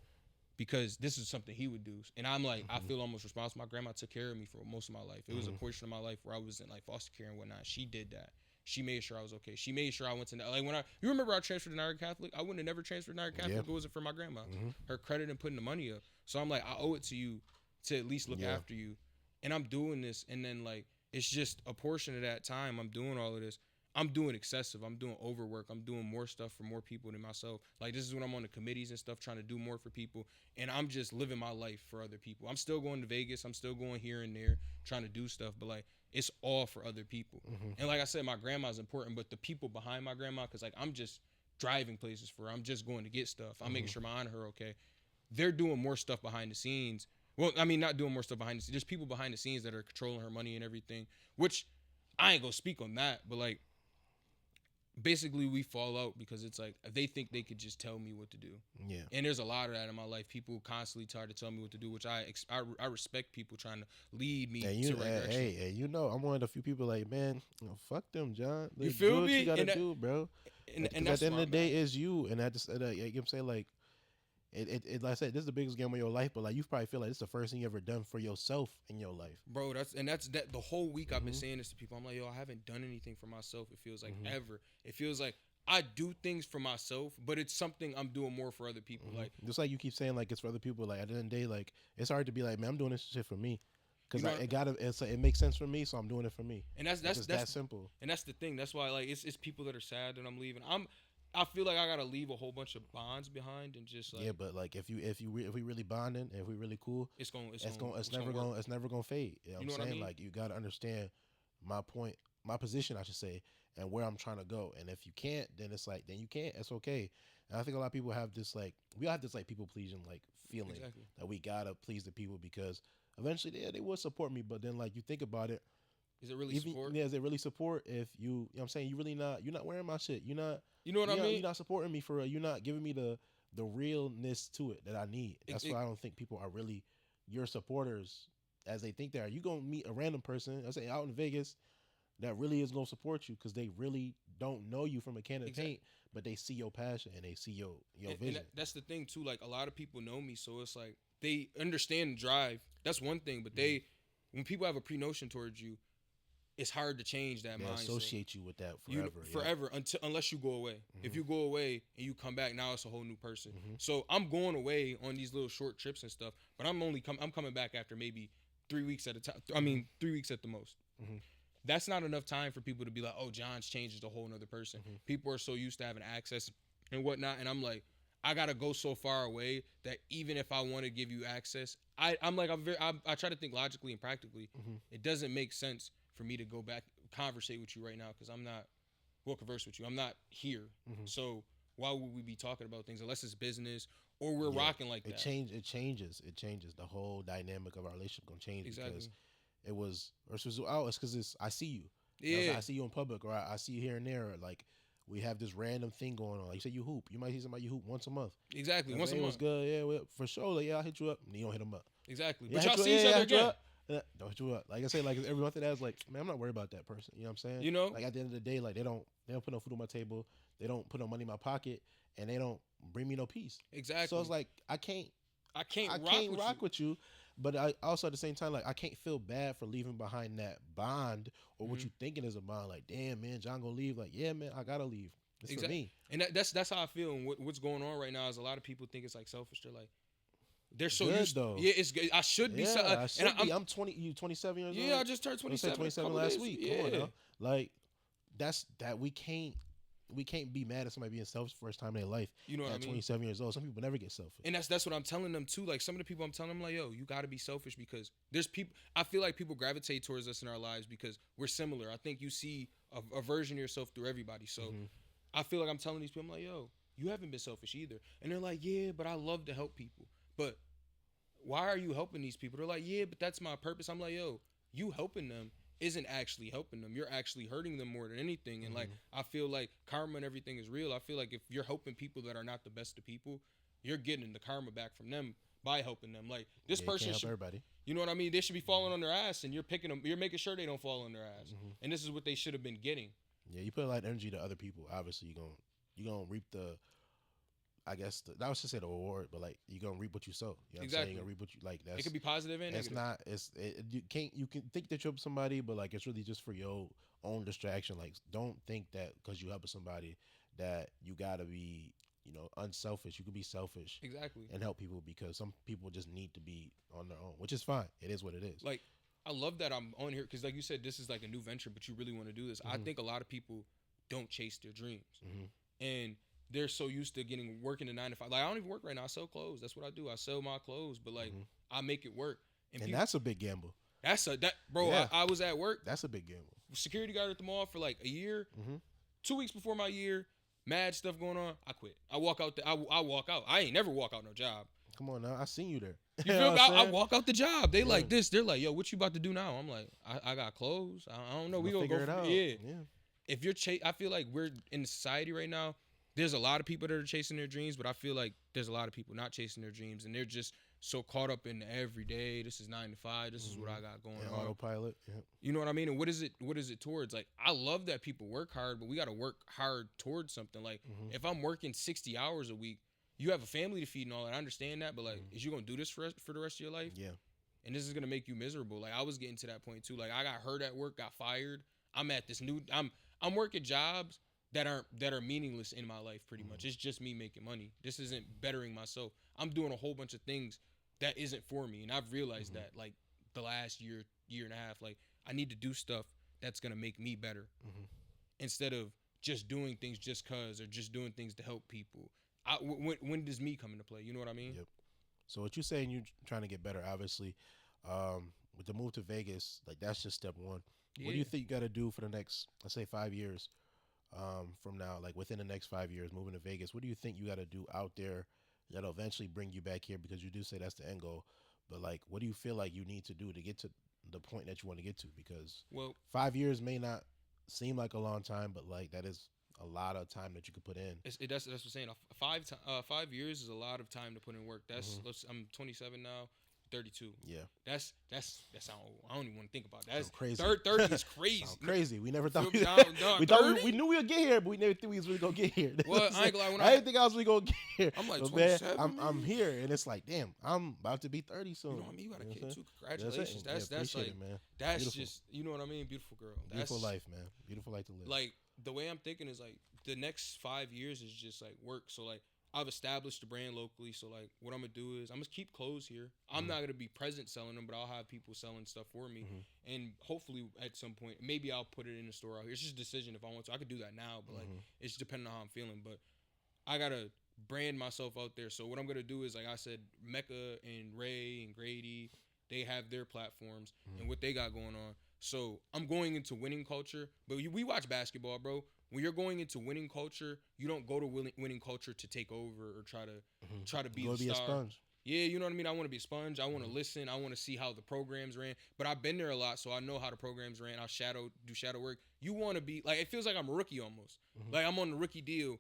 because this is something he would do. And I'm like, I feel almost responsible. My grandma took care of me for most of my life. It was a portion of my life where I was in like foster care and whatnot. She did that. She made sure I was okay. She made sure I went to, like, you remember I transferred to Niagara Catholic? I wouldn't have never transferred to Niagara Catholic if it wasn't for my grandma. Her credit and putting the money up. So I'm like, I owe it to you to at least look after you. And I'm doing this. And then like, it's just a portion of that time I'm doing all of this. I'm doing excessive. I'm doing overwork. I'm doing more stuff for more people than myself. Like this is when I'm on the committees and stuff, trying to do more for people, and I'm just living my life for other people. I'm still going to Vegas. I'm still going here and there, trying to do stuff, but like it's all for other people. Mm-hmm. And like I said, my grandma's important, but the people behind my grandma, because like I'm just driving places for her. I'm just going to get stuff. I'm making sure my aunt and her okay. They're doing more stuff behind the scenes. Well, I mean, not doing more stuff behind the scenes. There's people behind the scenes that are controlling her money and everything, which I ain't gonna speak on that, but like basically we fall out because it's like they think they could just tell me what to do. Yeah. And there's a lot of that in my life. People constantly try to tell me what to do, which I respect people trying to lead me And to the right direction. hey, you know, I'm one of the few people like, man, fuck them, John. You feel do what me? you gotta And that- do, bro. And Because that's at the end where of the I'm day, at. it's you. And I just, you know what I'm saying, like, it like I said, this is the biggest game of your life, but like you probably feel like it's the first thing you ever done for yourself in your life. Bro, that's that the whole week I've been saying this to people. I'm like, yo, I haven't done anything for myself. It feels like ever. It feels like I do things for myself, but it's something I'm doing more for other people. Like Just like you keep saying, like it's for other people. Like at the end of the day, like it's hard to be like, man, I'm doing this shit for me, because You know, it makes sense for me, so I'm doing it for me. and that's It's just that simple. and that's the thing. That's why like it's people that are sad that I'm leaving. I feel like I gotta leave a whole bunch of bonds behind and just like Yeah, but like if we really bonding, if we really cool, it's never gonna fade. You know what I'm what I saying? mean? Like you gotta understand my point, my position, I should say, and where I'm trying to go. And if you can't, then it's like then you can't. It's okay. And I think a lot of people have this like we all have this like people pleasing like feeling Exactly. that we gotta please the people because eventually they would support me. But then like you think about it, Is it really even support? yeah, is it really support if you know what I'm saying you're not wearing my shit. You know what I mean? You're not supporting me for real. You're not giving me the realness to it that I need. That's why I don't think people are really your supporters as they think they are. You gonna meet a random person, I say out in Vegas, that really is gonna support you because they really don't know you from a can of paint, but they see your passion and they see your vision. And that's the thing too. Like a lot of people know me, so it's like they understand the drive. That's one thing, but when people have a pre notion towards you, it's hard to change that They mindset. associate you with that forever. Forever unless you go away. If you go away and you come back, now it's a whole new person. So I'm going away on these little short trips and stuff, but I'm coming back after maybe 3 weeks at a time. I mean, 3 weeks at the most. That's not enough time for people to be like, oh, John's changed as a whole nother person. People are so used to having access and whatnot, and I'm like, I gotta go so far away that even if I want to give you access, I try to think logically and practically. It doesn't make sense for me to go back conversate with you right now because converse with you. I'm not here. So why would we be talking about things unless it's business or we're rocking like that? It changes. The whole dynamic of our relationship gonna change because it's because I see you. Yeah. I see you in public or I see you here and there. Or like we have this random thing going on. Like you say you hoop. You might see somebody you hoop once a month. Exactly. Once a month. What's good? Yeah, well, for sure. Like, I'll hit you up. And you don't hit them up. Exactly. Yeah, But y'all see each other again. Don't hit you up. Like I say, like every month of that is like, man, I'm not worried about that person. You know what I'm saying? You know? Like at the end of the day, like they don't put no food on my table. They don't put no money in my pocket, and they don't bring me no peace. Exactly. So it's like I can't rock with you. But I also at the same time, like I can't feel bad for leaving behind that bond or what you thinking is a bond. Like, damn man, John gonna leave. Like, yeah man, I gotta leave. It's for me. And that's how I feel. And what's going on right now is a lot of people think it's like selfish. They're like, they're so good, used. Though. Yeah, it's good. I should be. I should be. I'm 20. You 27 years old. Yeah, I just turned 27. 27 last days. week. Yeah. Come on now. Like that's that we can't be mad at somebody being selfish first time in their life. You know what I at mean? 27 years old. Some people never get selfish. And that's what I'm telling them too. Like some of the people I'm telling them, like, yo, you got to be selfish because there's people. I feel like people gravitate towards us in our lives because we're similar. I think you see a version of yourself through everybody. So I feel like I'm telling these people, I'm like, yo, you haven't been selfish either. And they're like, yeah, but I love to help people. But why are you helping these people? They're like, yeah, but that's my purpose. I'm like, yo, you helping them isn't actually helping them. You're actually hurting them more than anything. And like, I feel like karma and everything is real. I feel like if you're helping people that are not the best of people, you're getting the karma back from them by helping them. Like this person help should, everybody. You know what I mean? They should be falling on their ass, and you're picking them. You're making sure they don't fall on their ass. And this is what they should have been getting. Yeah, you put a lot of energy to other people. Obviously, you're gonna reap the. I guess I was just say the reward, but like you're gonna reap what you sow. You know what I'm saying? You're gonna reap what you like. That's it could be positive and it's negative. You can think that you're helping somebody, but like it's really just for your own distraction. Like don't think that because you helping somebody that you gotta be unselfish. You can be selfish Exactly. and help people because some people just need to be on their own, which is fine. It is what it is. Like I love that I'm on here because like you said, this is like a new venture, but you really want to do this. I think a lot of people don't chase their dreams. Mm-hmm. And they're so used to working a 9 to 5. Like I don't even work right now. I sell clothes. That's what I do. I sell my clothes, but like Mm-hmm. I make it work. And People, that's a big gamble. bro. Yeah. I was at work, That's a big gamble. security guard at the mall for like a year. Mm-hmm. 2 weeks before my year, mad stuff going on. I quit. I walk out. I walk out. I ain't never walk out no job. Come on now, I seen you there. You know feel me? what I'm I saying? walk out the job. They Yeah. like this. They're like, yo, what you about to do now? I'm like, I got clothes. I don't know. We gonna figure go it for out. yeah. Yeah. If you're I feel like we're in society right now. There's a lot of people that are chasing their dreams, but I feel like there's a lot of people not chasing their dreams, and they're just so caught up in every day. This is 9 to 5. This is what I got going And on. autopilot. Yeah. You know what I mean? And what is it? What is it towards? Like, I love that people work hard, but we got to work hard towards something. Like, if I'm working 60 hours a week, you have a family to feed and all that. I understand that, but like, is you gonna do this for the rest of your life? Yeah. And this is gonna make you miserable. Like, I was getting to that point too. Like, I got hurt at work, got fired. I'm at this new. I'm working jobs that are meaningless in my life pretty much. It's just me making money. This isn't bettering myself. I'm doing a whole bunch of things that isn't for me, and I've realized that like the last year and a half. Like, I need to do stuff that's gonna make me better instead of just doing things just cause or just doing things to help people. When does me come into play? You know what I mean? Yep. So what you saying? You trying to get better, obviously. With the move to Vegas, like that's just step one. What do you think you got to do for the next, let's say, 5 years from now? Like within the next 5 years, moving to Vegas, what do you think you got to do out there that'll eventually bring you back here? Because you do say that's the end goal, but like, what do you feel like you need to do to get to the point that you want to get to? Because 5 years may not seem like a long time, but like that is a lot of time that you could put in. That's what I'm saying. 5 years is a lot of time to put in work. That's I'm 27 now, 32. Yeah, that's I don't even want to think about that. That's crazy. 30 is crazy. Crazy. We never thought we knew we would get here, but we never thought we was really gonna get here. Well, I ain't gonna lie, when I didn't think I was really gonna get here. I'm like But 27. man, I'm here, and it's like, damn, I'm about to be 30 soon. You know what I mean? You got a kid too. That's Congratulations. it. That's Appreciate like it, man. that's Beautiful. just, you know what I mean? Beautiful girl. Beautiful life, man. Beautiful life to live. Like, the way I'm thinking is like the next 5 years is just like work. So like I've established the brand locally. So like what I'm gonna do is I'm gonna keep clothes here. I'm not gonna be present selling them, but I'll have people selling stuff for me. And hopefully at some point, maybe I'll put it in the store out here. It's just a decision if I want to. I could do that now, but like it's depending on how I'm feeling. But I gotta brand myself out there. So what I'm gonna do is, like I said, Mecca and Ray and Grady, they have their platforms and what they got going on. So I'm going into winning culture, but we watch basketball, bro. When you're going into winning culture, you don't go to winning culture to take over or try to be Go the be star. a sponge. Yeah, you know what I mean? I want to be a sponge. I want to listen. I want to see how the programs ran. But I've been there a lot, so I know how the programs ran. I'll do shadow work. You want to be, like, it feels like I'm a rookie almost. Like, I'm on the rookie deal.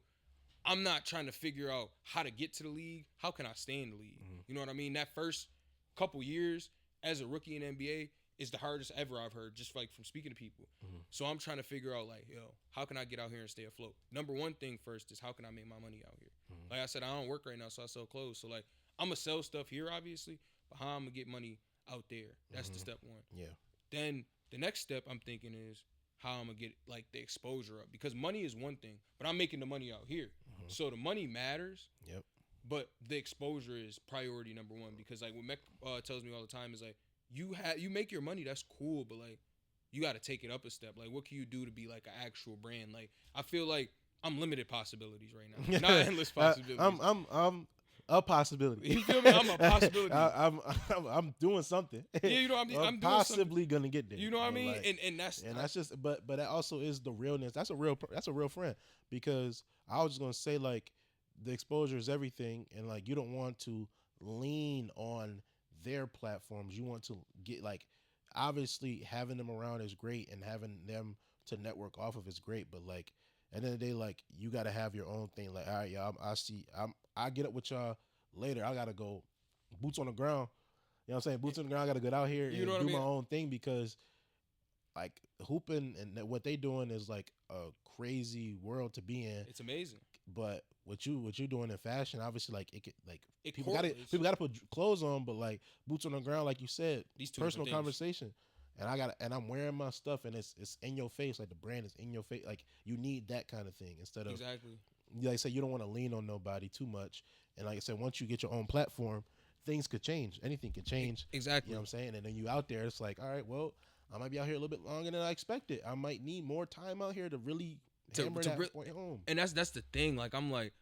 I'm not trying to figure out how to get to the league. How can I stay in the league? You know what I mean? That first couple years as a rookie in NBA is the hardest ever I've heard, just like from speaking to people. So I'm trying to figure out, like, yo, how can I get out here and stay afloat? Number one thing first is, how can I make my money out here? Like I said, I don't work right now, so I sell clothes. So, like, I'm going to sell stuff here, obviously, but how I'm going to get money out there. That's the step one. Yeah. Then the next step I'm thinking is how I'm going to get, like, the exposure up. Because money is one thing, but I'm making the money out here. So the money matters. Yep. But the exposure is priority number one. Because, like, what Mec tells me all the time is, like, you make your money, that's cool, but, like, you got to take it up a step. Like, what can you do to be, like, an actual brand? Like, I feel like I'm limited possibilities right now. Not endless possibilities. I'm a possibility. You feel me? I'm a possibility. I'm doing something. Yeah, you know, I'm doing possibly gonna get there. You know what I mean? Like, and that's just, but that also is the realness. That's a real friend, because I was just gonna say, like, the exposure is everything, and like you don't want to lean on their platforms. You want to get, like, obviously having them around is great, and having them to network off of is great, but like at the end of the day, like, you got to have your own thing. Like, all right, y'all, I get up with y'all later. I gotta go boots on the ground. You know what I'm saying? Boots on the ground. I gotta get out here and do my own thing, because like hooping and what they doing is like a crazy world to be in. It's amazing. But what you doing in fashion, obviously, like people correlates. got to put clothes on, but like boots on the ground, like you said, These two personal different things. conversation. And I'm wearing my stuff, and it's in your face, like the brand is in your face. Like, you need that kind of thing instead of, Exactly. like I said, you don't want to lean on nobody too much. And like I said, once you get your own platform, things could change. Anything could change. Exactly. You know what I'm saying? And then you out there, it's like, all right, well, I might be out here a little bit longer than I expected. I might need more time out here to really Hammer to that point home. and that's the thing. Like I'm like,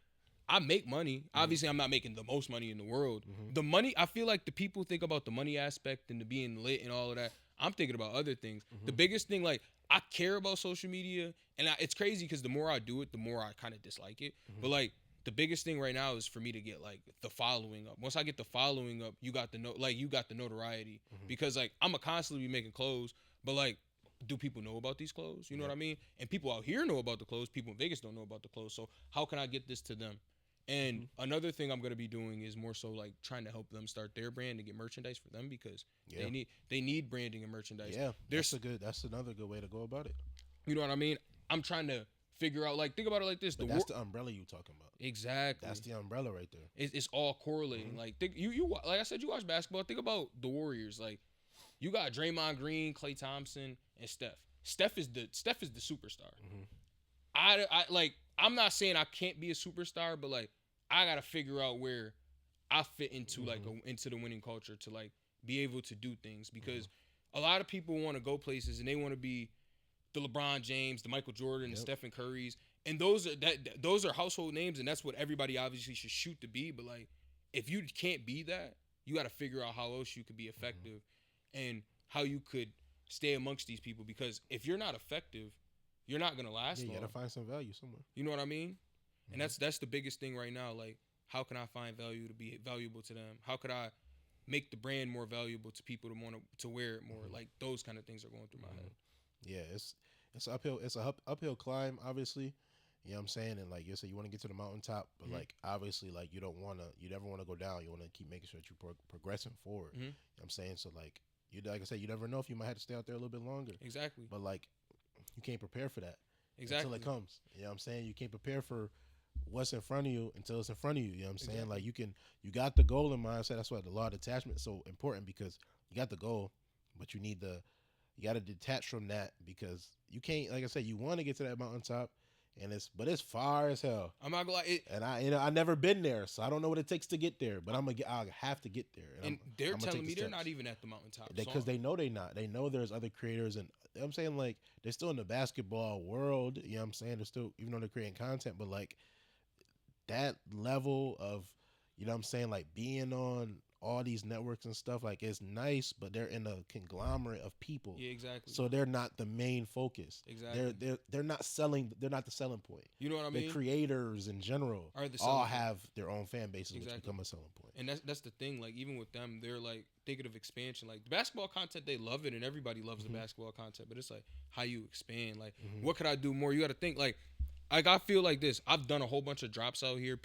I make money. Obviously, I'm not making the most money in the world. The money, I feel like the people think about the money aspect and the being lit and all of that. I'm thinking about other things. The biggest thing, like, I care about social media, and it's crazy because the more I do it, the more I kind of dislike it. But like, the biggest thing right now is for me to get like the following up. Once I get the following up, you got the you got the notoriety because like I'm a constantly be making clothes, but like, do people know about these clothes? You know what I mean? And people out here know about the clothes. People in Vegas don't know about the clothes. So how can I get this to them? And another thing I'm gonna be doing is more so like trying to help them start their brand and get merchandise for them because they need branding and merchandise. Yeah, that's another good way to go about it. You know what I mean? I'm trying to figure out, like, think about it like this. But that's the umbrella you talking about. Exactly. That's the umbrella right there. It's all correlating. Like think you like I said, you watch basketball. Think about the Warriors. Like you got Draymond Green, Klay Thompson, and Steph. Steph is the superstar. I like I'm not saying I can't be a superstar, but like I gotta figure out where I fit into like into the winning culture to like be able to do things because a lot of people want to go places and they want to be the LeBron James, the Michael Jordan, the Stephen Currys, and those are household names, and that's what everybody obviously should shoot to be. But like, if you can't be that, you got to figure out how else you could be effective, and how you could stay amongst these people. Because if you're not effective, you're not gonna last Yeah, you long. gotta find some value somewhere. You know what I mean? And that's the biggest thing right now. Like, how can I find value to be valuable to them? How could I make the brand more valuable to people to want to wear it more? Like those kind of things are going through my head. Yeah, it's uphill. It's a uphill climb, obviously. You know what I'm saying? And like you said, you want to get to the mountaintop, but like obviously, like you never want to go down. You want to keep making sure that you're progressing forward. You know what I'm saying? So like like I said, you never know if you might have to stay out there a little bit longer. Exactly. But like you can't prepare for that Exactly. until it comes. You know what I'm saying? You can't prepare for what's in front of you until it's in front of you. You know what I'm saying? Exactly. Like you got the goal in mind. So that's why the law of detachment is so important because you got the goal, but you got to detach from that because you can't, like I said, you want to get to that mountaintop, and it's far as hell. I'm not gonna lie. And I never been there, so I don't know what it takes to get there. But I'll have to get there. And I'm they're gonna telling take me the they're steps. not even at the mountaintop. Because they know they not. They know there's other creators, and I'm saying like they're still in the basketball world. You know what I'm saying? They're still, even though they're creating content, but like that level of, you know what I'm saying, like being on all these networks and stuff, like it's nice, but they're in a conglomerate of people. Yeah, exactly. So they're not the main focus. Exactly. They're not selling. They're not the selling point. You know what I mean? The creators in general Are the all selling point. have their own fan bases, Exactly. which become a selling point. And that's the thing. Like even with them, they're like thinking of expansion. Like the basketball content, they love it, and everybody loves the basketball content. But it's like how you expand. Like what could I do more? You got to think like I feel like this. I've done a whole bunch of drops out here.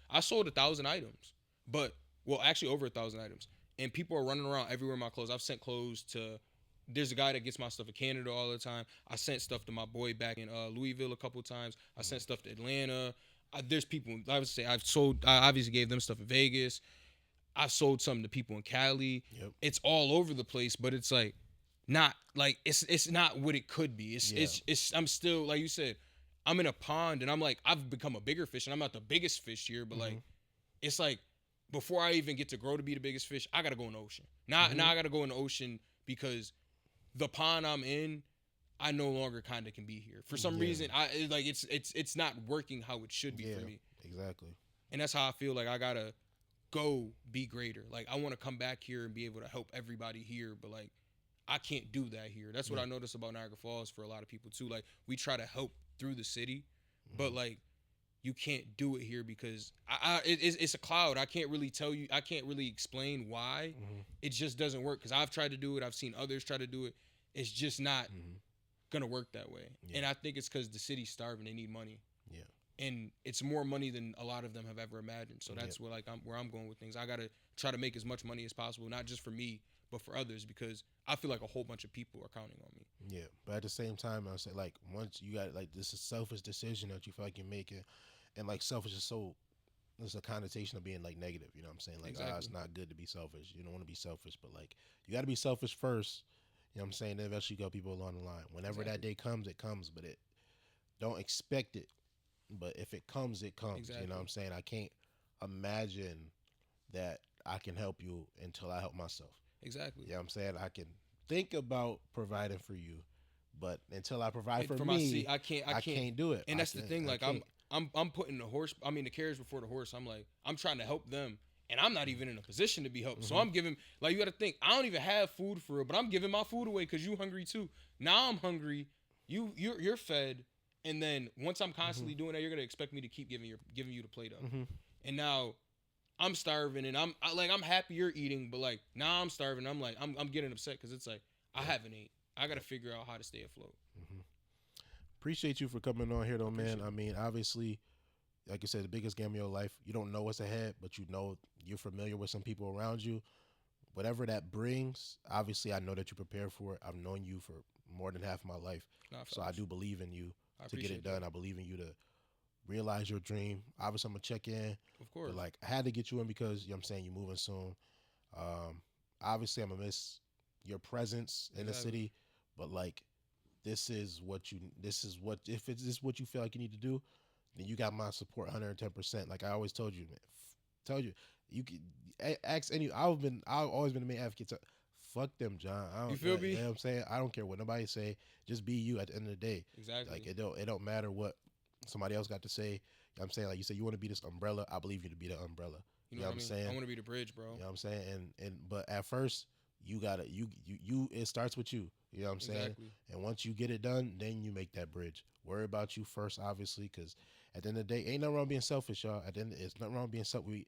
I sold 1,000 items, but well, actually over 1,000 items, and people are running around everywhere in my clothes. I've sent clothes to. There's a guy that gets my stuff in Canada all the time. I sent stuff to my boy back in Louisville a couple of times. I sent stuff to Atlanta. There's people. I would say I've sold. I obviously gave them stuff in Vegas. I sold something to people in Cali. Yep. It's all over the place, but it's like not like it's not what it could be. It's I'm still, like you said, I'm in a pond and I'm like I've become a bigger fish and I'm not the biggest fish here, but like it's like before I even get to grow to be the biggest fish, I gotta go in the ocean. Now I gotta go in the ocean because the pond I'm in, I no longer kind of can be here for some reason. It's not working how it should be for me. Exactly. And that's how I feel like I gotta go be greater. Like I want to come back here and be able to help everybody here, but like I can't do that here. That's what I noticed about Niagara Falls for a lot of people too. Like we try to help through the city, but like you can't do it here because it's a cloud. I can't really tell you. I can't really explain why. It just doesn't work because I've tried to do it. I've seen others try to do it. It's just not gonna work that way. And I think it's because the city's starving. They need money. Yeah. And it's more money than a lot of them have ever imagined. So that's where I'm going with things. I gotta try to make as much money as possible, not just for me, but for others, because I feel like a whole bunch of people are counting on me. Yeah, but at the same time, I say like once you got like this is selfish decision that you feel like you're making, and like selfish is so there's a connotation of being like negative. You know what I'm saying? Like Exactly. it's not good to be selfish. You don't want to be selfish, but like you got to be selfish first. You know what I'm saying? Then eventually you got people along the line. Whenever that day comes, it comes, but it don't expect it. But if it comes, it comes. Exactly. You know what I'm saying? I can't imagine that I can help you until I help myself. Exactly. You know what I'm saying? I can think about providing for you, But until I provide for For my seat, me, I can't. I can't do it. And that's the thing. I Like can't. I'm putting the horse. I mean, the carriage before the horse. I'm like, I'm trying to help them, and I'm not even in a position to be helped. So Mm-hmm. I'm giving. Like, you got to think. I don't even have food for real, but I'm giving my food away because you hungry too. Now I'm hungry. You're fed, and then once I'm constantly doing that, you're gonna expect me to keep giving you the plate up. Mm-hmm. And now I'm starving, and I'm happy you're eating, but like now I'm starving. I'm like I'm getting upset because it's like I haven't ate. I gotta figure out how to stay afloat. Mm-hmm. Appreciate you for coming on here, though, man. Appreciate I mean, obviously, like I said, the biggest game of your life. You don't know what's ahead, but you know you're familiar with some people around you. Whatever that brings, obviously, I know that you prepared for it. I've known you for more than half of my life, Nah, so I do believe in you I to get it appreciate done. that. I believe in you to realize your dream. Obviously, I'm gonna check in, Of course. but like I had to get you in because you know what I'm saying you're moving soon. Obviously, I'm gonna miss your presence in the Exactly. city, but like this is what if it's this what you feel like you need to do, then you got my support 110%. Like I always told you, man. Told you, you can ask any. I've always been the main advocate. To, fuck them, John. I don't, You feel me? You know what I'm saying? I don't care what nobody say. Just be you at the end of the day. Exactly. Like it don't matter what somebody else got to say. You know what I'm saying? Like you say you want to be this umbrella. I believe you to be the umbrella. You know what I mean? saying? I want to be the bridge, bro. You know what I'm saying? And but at first you gotta you it starts with you. You know what I'm saying? Exactly. And once you get it done, then you make that bridge. Worry about you first, obviously, because at the end of the day, ain't nothing wrong being selfish, y'all. At the end, it's nothing wrong being selfish.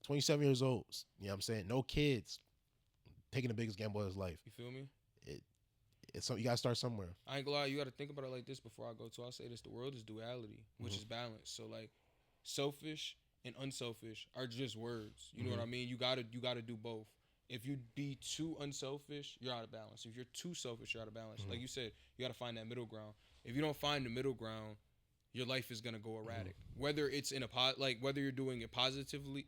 27 years old. You know what I'm saying? No kids. Taking the biggest gamble of his life. You feel me? It it's you gotta start somewhere. I ain't gonna lie. You got to think about it like this before I go to. I'll say this: the world is duality, which Mhm. is balance. So like, selfish and unselfish are just words. You know Mhm. what I mean? You gotta do both. If you be too unselfish, you're out of balance. If you're too selfish, you're out of balance. Mhm. Like you said, you gotta find that middle ground. If you don't find the middle ground, your life is gonna go erratic. Whether it's in a like whether you're doing it positively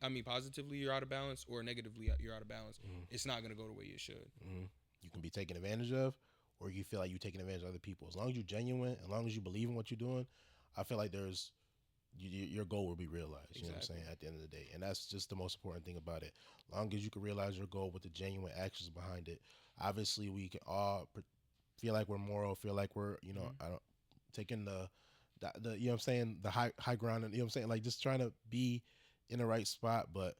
you're out of balance, or negatively you're out of balance. Mhm. It's not gonna go the way it should. Mm-hmm. You can be taken advantage of, or you feel like you're taking advantage of other people. As long as you're genuine, as long as you believe in what you're doing, I feel like your goal will be realized. You know what I'm saying? At the end of the day, and that's just the most important thing about it. As long as you can realize your goal with the genuine actions behind it. Obviously, we can all feel like we're moral, feel like we're I don't taking the you know what I'm saying the high ground, and you know what I'm saying like just trying to be in the right spot, but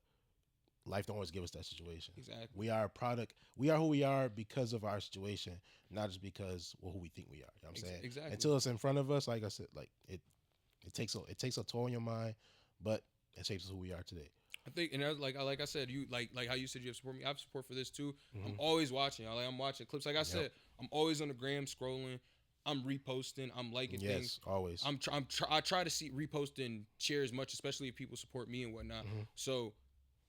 life don't always give us that situation. Exactly. We are a product. We are who we are because of our situation, not just because who we think we are. You know what I'm saying? Exactly. Until it's in front of us, like I said, like it takes a toll on your mind, but it shapes us who we are today. I think, and like I said, you like how you said you have support me. I have support for this too. I'm Mm-hmm. always watching. Like I'm watching clips. Like I said, Yep. I'm always on the gram scrolling. I'm reposting. I'm liking Yes, things. always. I try to see repost and share as much, especially if people support me and whatnot. Mm-hmm. So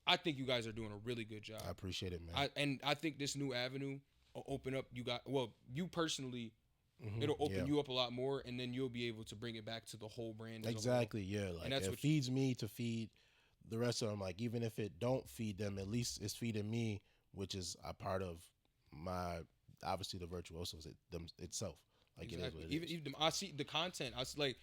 I think you guys are doing a really good job. I appreciate it, man. I think this new avenue will open up you personally. Mm-hmm. It'll open you up a lot more, and then you'll be able to bring it back to the whole brand. Exactly. Yeah. Like and that's it what feeds me to feed the rest of them. Like even if it don't feed them, at least it's feeding me, which is a part of my obviously the virtuosos them itself. Like exactly. it is what it is. Even I see the content. I see like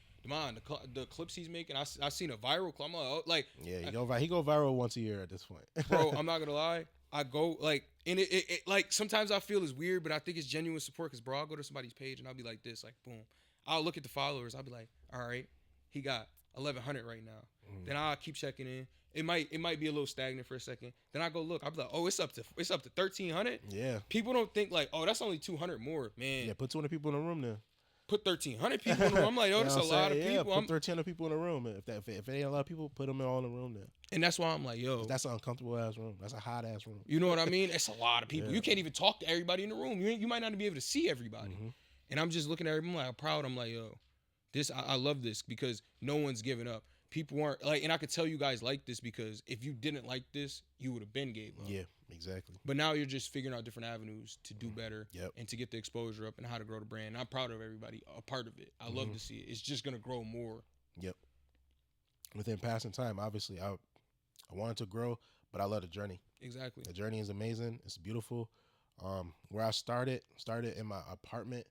the clips he's making. I seen a viral clip. I'm like, oh, like Yeah, he go viral once a year at this point. bro, I'm not gonna lie. I go like, and it like sometimes I feel it's weird, but I think it's genuine support. Cause bro, I'll go to somebody's page and I'll be like this, like boom. I'll look at the followers. I'll be like, all right, he got 1,100 right now. Then I'll keep checking in. It might be a little stagnant for a second. Then I go look. I'll be like, oh, it's up to 1,300. Yeah. People don't think like, oh, that's only 200 more, man. Yeah, put 200 people in the room then. Put 1,300 people in the room. I'm like, oh, that's a lot of people. Put 1,300 people in the room. If it ain't a lot of people, put them all in the room then. And that's why I'm like, yo, That's an uncomfortable ass room. That's a hot ass room. you know what I mean? It's a lot of people. Yeah. You can't even talk to everybody in the room. You might not be able to see everybody. Mm-hmm. And I'm just looking at everyone like, I'm proud. I'm like, yo, I love this because no one's giving up. People aren't like, and I could tell you guys like this because if you didn't like this, you would have been gave up. Yeah, exactly. But now you're just figuring out different avenues to do better Yep. and to get the exposure up and how to grow the brand. And I'm proud of everybody a part of it. I love to see it. It's just gonna grow more. Yep. Within passing time, obviously, I wanted to grow, but I love the journey. Exactly. The journey is amazing. It's beautiful. Where I started in my apartment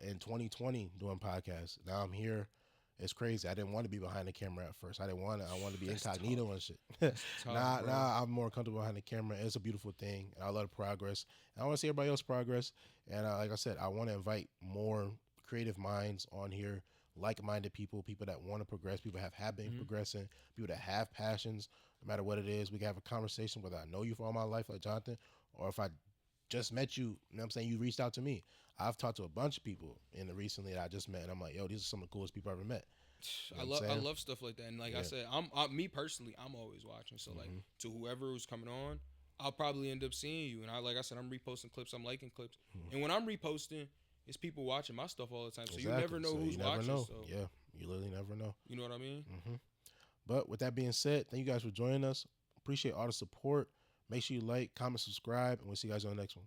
in 2020 doing podcasts. Now I'm here It's crazy. I didn't want to be behind the camera at first. I didn't want to. I wanted to be That's incognito tough. and shit. That's tough, bro. I'm more comfortable behind the camera. It's a beautiful thing. And I love the progress. And I want to see everybody else progress. And like I said, I want to invite more creative minds on here, like-minded people, people that want to progress, people that have been Mhm. progressing, people that have passions, no matter what it is. We can have a conversation whether I know you for all my life, like Jonathan, or if I just met you, you know what I'm saying? You reached out to me. I've talked to a bunch of people in the recently that I just met, and I'm like, yo, these are some of the coolest people I've ever met. You know what I'm I saying? love stuff like that, and like I Yeah. said, me personally, I'm always watching. So like Mm-hmm. to whoever who's coming on, I'll probably end up seeing you. And like I said, I'm reposting clips, I'm liking clips, Mm-hmm. and when I'm reposting, it's people watching my stuff all the time. So you Exactly. never know So you who's never watching. know. So Yeah, you literally never know. you know what I mean? Mm-hmm. But with that being said, thank you guys for joining us. Appreciate all the support. Make sure you like, comment, subscribe, and we'll see you guys on the next one.